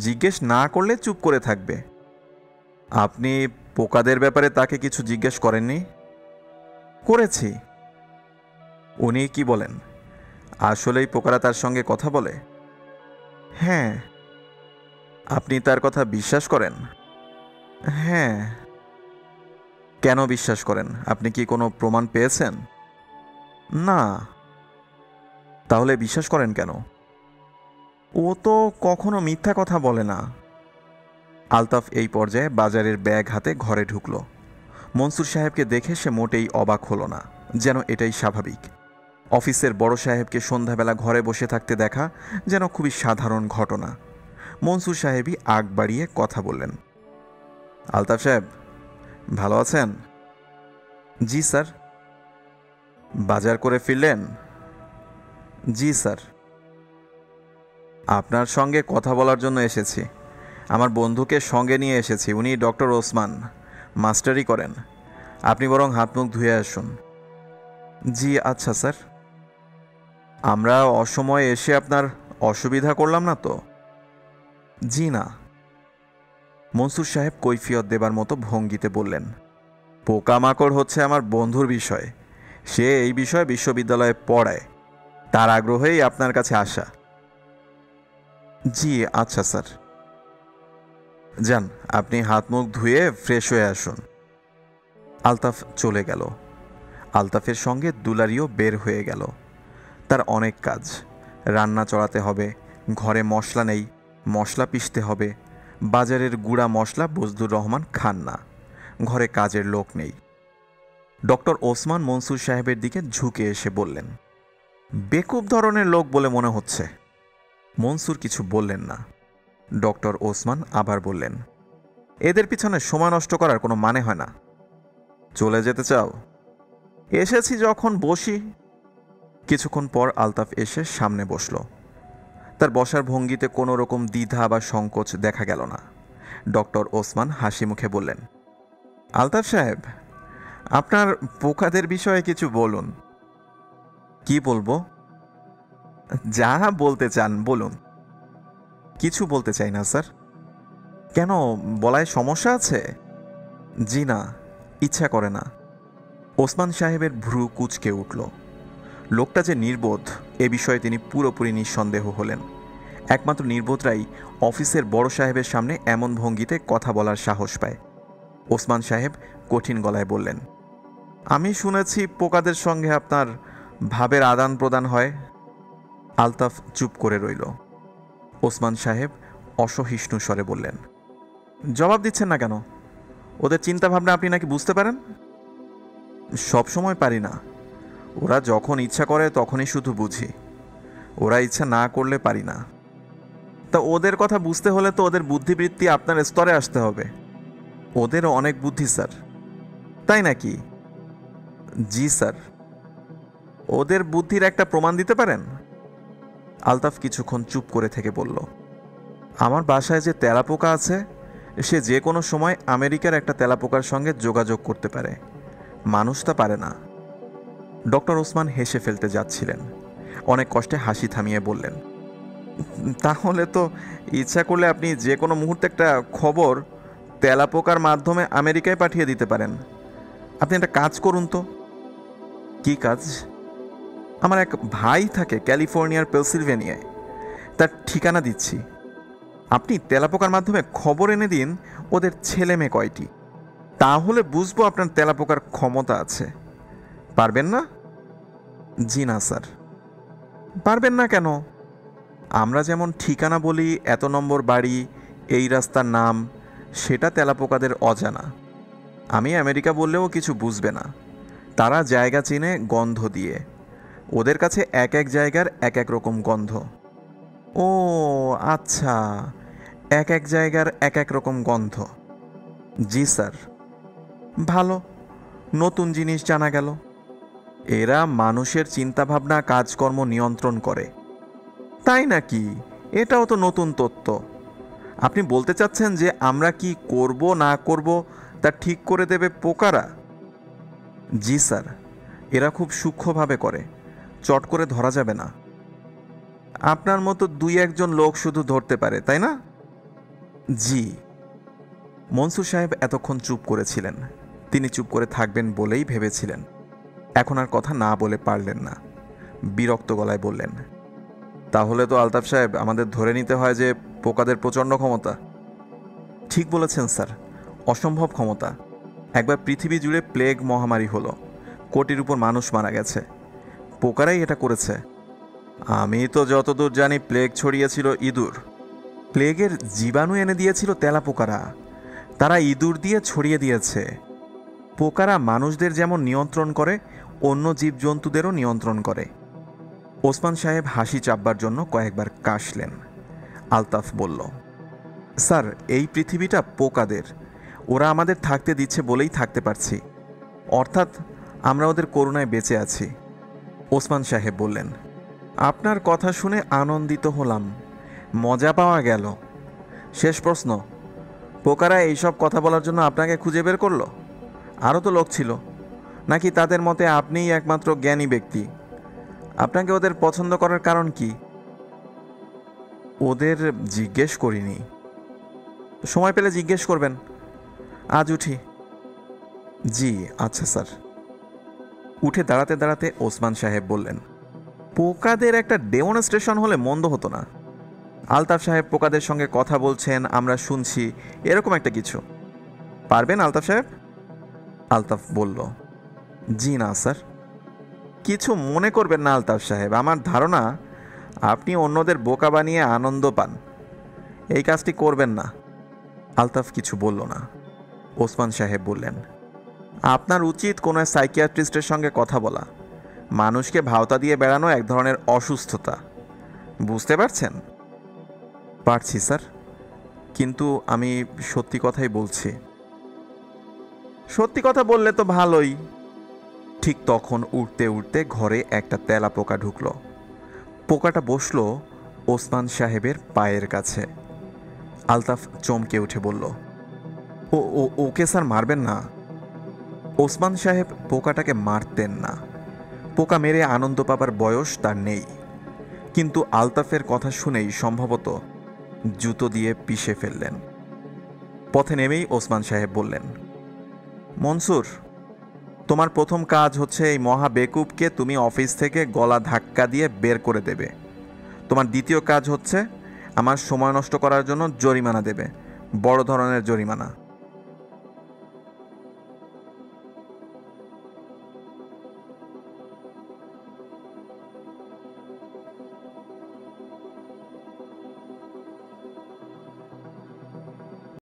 জিজ্ঞেস না করলে চুপ করে থাকবে। আপনি পোকাদের ব্যাপারে তাকে কিছু জিজ্ঞেস করেননি? করেছি। উনি কি বলেন? আসলেই পোকারা তার সঙ্গে কথা বলে? হ্যাঁ। আপনি তার কথা বিশ্বাস করেন? হ্যাঁ। কেন বিশ্বাস করেন? আপনি কি কোনো প্রমাণ পেয়েছেন? না। তাহলে বিশ্বাস করেন কেন? ও তো কখনো মিথ্যা কথা বলে না। আলতাফ এই পর্যায়ে বাজারের ব্যাগ হাতে ঘরে ঢুকল। মনসুর সাহেবকে দেখে সে মোটেই অবাক হলো না, যেন এটাই স্বাভাবিক। অফিসের বড় সাহেবকে সন্ধ্যাবেলা ঘরে বসে থাকতে দেখা যেন খুবই সাধারণ ঘটনা। মনসুর সাহেবই আগ বাড়িয়ে কথা বললেন, আলতাফ সাহেব, ভালো আছেন? জি স্যার। বাজার করে ফিরলেন? জি স্যার। আপনার সঙ্গে কথা বলার জন্য এসেছি। আমার বন্ধুকে সঙ্গে নিয়ে এসেছি, উনি ডক্টর ওসমান, মাস্টারি করেন। আপনি বরং হাত মুখ ধুয়ে আসুন। জি আচ্ছা স্যার। আমরা অসময়ে এসে আপনার অসুবিধা করলাম না তো? জি না। মনসুর সাহেব কৈফিয়ত দেবার মতো ভঙ্গিতে বললেন, পোকামাকড় হচ্ছে আমার বন্ধুর বিষয়। সে এই বিষয়ে বিশ্ববিদ্যালয়ে পড়ায়, তার আগ্রহেই আপনার কাছে আসা। জি আচ্ছা স্যার। যান, আপনি হাত মুখ ধুয়ে ফ্রেশ হয়ে আসুন। আলতাফ চলে গেল। আলতাফের সঙ্গে দুলারিও বের হয়ে গেল। তার অনেক কাজ, রান্না চড়াতে হবে, ঘরে মশলা নেই, মশলা পিষতে হবে, বাজারের গুঁড়া মশলা বজলুর রহমান খান না, ঘরে কাজের লোক নেই। ডক্টর ওসমান মনসুর সাহেবের দিকে ঝুঁকে এসে বললেন, বেকুব ধরনের লোক বলে মনে হচ্ছে। মনসুর কিছু বললেন না। ডক্টর ওসমান আবার বললেন, এদের পিছনে সময় নষ্ট করার কোনো মানে হয় না। চলে যেতে চাও? এসেছি যখন বসি। কিছুক্ষণ পর আলতাফ এসে সামনে বসল। তার বসার ভঙ্গিতে কোনো রকম দ্বিধা বা সংকোচ দেখা গেল না। ডক্টর ওসমান হাসি মুখে বললেন, আলতাফ সাহেব, আপনার পোকাদের বিষয়ে কিছু বলুন। কি বলবো? যা বলতে চান বলুন। কিছু বলতে চাই না স্যার। কেন, বলায় সমস্যা আছে? জি না, ইচ্ছা করে না। ওসমান সাহেবের ভ্রু কুঁচকে উঠল। লোকটা যে নির্বোধ এ বিষয়ে তিনি পুরোপুরি নিঃসন্দেহ হলেন। একমাত্র নির্বোধরাই অফিসের বড় সাহেবের সামনে এমন ভঙ্গিতে কথা বলার সাহস পায়। ওসমান সাহেব কঠিন গলায় বললেন, আমি শুনেছি পোকাদের সঙ্গে আপনার ভাবের আদান প্রদান হয়। আলতাফ চুপ করে রইল। ওসমান সাহেব অসহিষ্ণু স্বরে বললেন, জবাব দিচ্ছেন না কেন? ওদের চিন্তাভাবনা আপনি নাকি বুঝতে পারেন? সব সময় পারি না। ওরা যখন ইচ্ছা করে তখনই শুধু বুঝি, ওরা ইচ্ছা না করলে পারি না। তা ওদের কথা বুঝতে হলে তো ওদের বুদ্ধিবৃত্তি আপনার স্তরে আসতে হবে। ওদেরও অনেক বুদ্ধি স্যার। তাই নাকি? জি স্যার। ওদের বুদ্ধির একটা প্রমাণ দিতে পারেন? আলতাফ কিছুক্ষণ চুপ করে থেকে বলল, আমার বাসায় যে তেলাপোকা আছে সে যে কোনো সময় আমেরিকার একটা তেলাপোকার সঙ্গে যোগাযোগ করতে পারে, মানুষ তা পারে না। ডক্টর ওসমান হেসে ফেলতে যাচ্ছিলেন, অনেক কষ্টে হাসি থামিয়ে বললেন, তাহলে তো ইচ্ছা করলে আপনি যে কোনো মুহূর্তে একটা খবর তেলাপোকার মাধ্যমে আমেরিকায় পাঠিয়ে দিতে পারেন। আপনি একটা কাজ করুন তো। কি কাজ? আমার এক ভাই থাকে ক্যালিফোর্নিয়ার পেনসিলভেনিয়ায়, তার ঠিকানা দিচ্ছি। আপনি তেলাপোকার মাধ্যমে খবর এনে দিন ওদের ছেলে মেয়ে কয়টি, তাহলে বুঝবো আপনার তেলাপোকার ক্ষমতা আছে। পারবেন না? জি না স্যার। পারবেন না কেন? আমরা যেমন ঠিকানা বলি, এত নম্বর বাড়ি, এই রাস্তার নাম, সেটা তেলাপোকাদের অজানা। আমি আমেরিকা বললেও কিছু বুঝবে না। তারা জায়গা চিনে গন্ধ দিয়ে। ওদের কাছে এক এক জায়গার এক এক রকম গন্ধ। ও আচ্ছা, এক এক জায়গার এক এক রকম গন্ধ। জি স্যার। ভালো, নতুন জিনিস জানা গেল। এরা মানুষের চিন্তাভাবনা কাজকর্ম নিয়ন্ত্রণ করে। তাই নাকি? এটাও তো নতুন তথ্য। আপনি বলতে চাচ্ছেন যে আমরা কি করব না করব তা ঠিক করে দেবে পোকারা? জি স্যার, এরা খুব সূক্ষ্মভাবে করে, চট করে ধরা যাবে না। আপনার মতো দুই একজন লোক শুধু ধরতে পারে, তাই না? জি। মনসুর সাহেব এতক্ষণ চুপ করেছিলেন। তিনি চুপ করে থাকবেন বলেই ভেবেছিলেন। এখন আর কথা না বলে পারলেন না। বিরক্ত গলায় বললেন, তাহলে তো আলতাফ সাহেব আমাদের ধরে নিতে হয় যে পোকাদের প্রচণ্ড ক্ষমতা। ঠিক বলেছেন স্যার, অসম্ভব ক্ষমতা। একবার পৃথিবী জুড়ে প্লেগ মহামারী হলো, কোটির উপর মানুষ মারা গেছে। পোকারাই এটা করেছে। আমি তো যতদূর জানি প্লেগ ছড়িয়েছিল ইঁদুর। প্লেগের জীবাণু এনে দিয়েছিল তেলাপোকারা, তারা ইঁদুর দিয়ে ছড়িয়ে দিয়েছে। পোকারা মানুষদের যেমন নিয়ন্ত্রণ করে, অন্য জীবজন্তুদেরও নিয়ন্ত্রণ করে। ওসমান সাহেব হাসি চাপবার জন্য কয়েকবার কাশলেন। আলতাফ বলল, স্যার, এই পৃথিবীটা পোকাদের। ওরা আমাদের থাকতে দিচ্ছে বলেই থাকতে পারছি, অর্থাৎ আমরা ওদের করুণায় বেঁচে আছি। ওসমান সাহেব বললেন, আপনার কথা শুনে আনন্দিত হলাম, মজা পাওয়া গেল। শেষ প্রশ্ন, পোকারা এইসব কথা বলার জন্য আপনাকে খুঁজে বের করলো? আরও তো লোক ছিল, নাকি তাদের মতে আপনিই একমাত্র জ্ঞানী ব্যক্তি? আপনাকে ওদের পছন্দ করার কারণ কি? ওদের জিজ্ঞেস করিনি। সময় পেলে জিজ্ঞেস করবেন। আজ উঠি। জি আচ্ছা স্যার। উঠে দাঁড়াতে দাঁড়াতে ওসমান সাহেব বললেন, পোকাদের একটা ডেমনস্ট্রেশন হলে মন্দ হতো না। আলতাফ সাহেব পোকাদের সঙ্গে কথা বলছেন, আমরা শুনছি, এরকম একটা কিছু। পারবেন আলতাফ সাহেব? আলতাফ বলল, জি না স্যার। কিছু মনে করবেন না আলতাফ সাহেব, আমার ধারণা আপনি অন্যদের বোকা বানিয়ে আনন্দ পান। এই কাজটি করবেন না। আলতাফ কিছু বলল না। ওসমান সাহেব বললেন, আপনার উচিত কোনো সাইকিয়াট্রিস্টের সঙ্গে কথা বলা। মানুষকে ভাওতা দিয়ে বেড়ানো এক ধরনের অসুস্থতা, বুঝতে পারছেন? পারছি স্যার, কিন্তু আমি সত্যি কথাই বলছি। সত্যি কথা বললে তো ভালোই। ঠিক তখন উঠতে উঠতে ঘরে একটা তেলা পোকা ঢুকলো। পোকাটা বসলো ওসমান সাহেবের পায়ের কাছে। আলতাফ চমকে উঠে বলল, ওকে স্যার, মারবেন না। ওসমান সাহেব পোকাটাকে মারতেন না। পোকা মেরে আনন্দ পাবার বয়স তার নেই। কিন্তু আলতাফের কথা শুনেই সম্ভবত জুতো দিয়ে পিষে ফেললেন। পথে নেমেই ওসমান সাহেব বললেন, মনসুর, তোমার প্রথম কাজ হচ্ছে এই মহা বেকুবকে তুমি অফিস থেকে গলা ধাক্কা দিয়ে বের করে দেবে। তোমার দ্বিতীয় কাজ হচ্ছে আমার সময় নষ্ট করার জন্য জরিমানা দেবে, বড় ধরনের জরিমানা।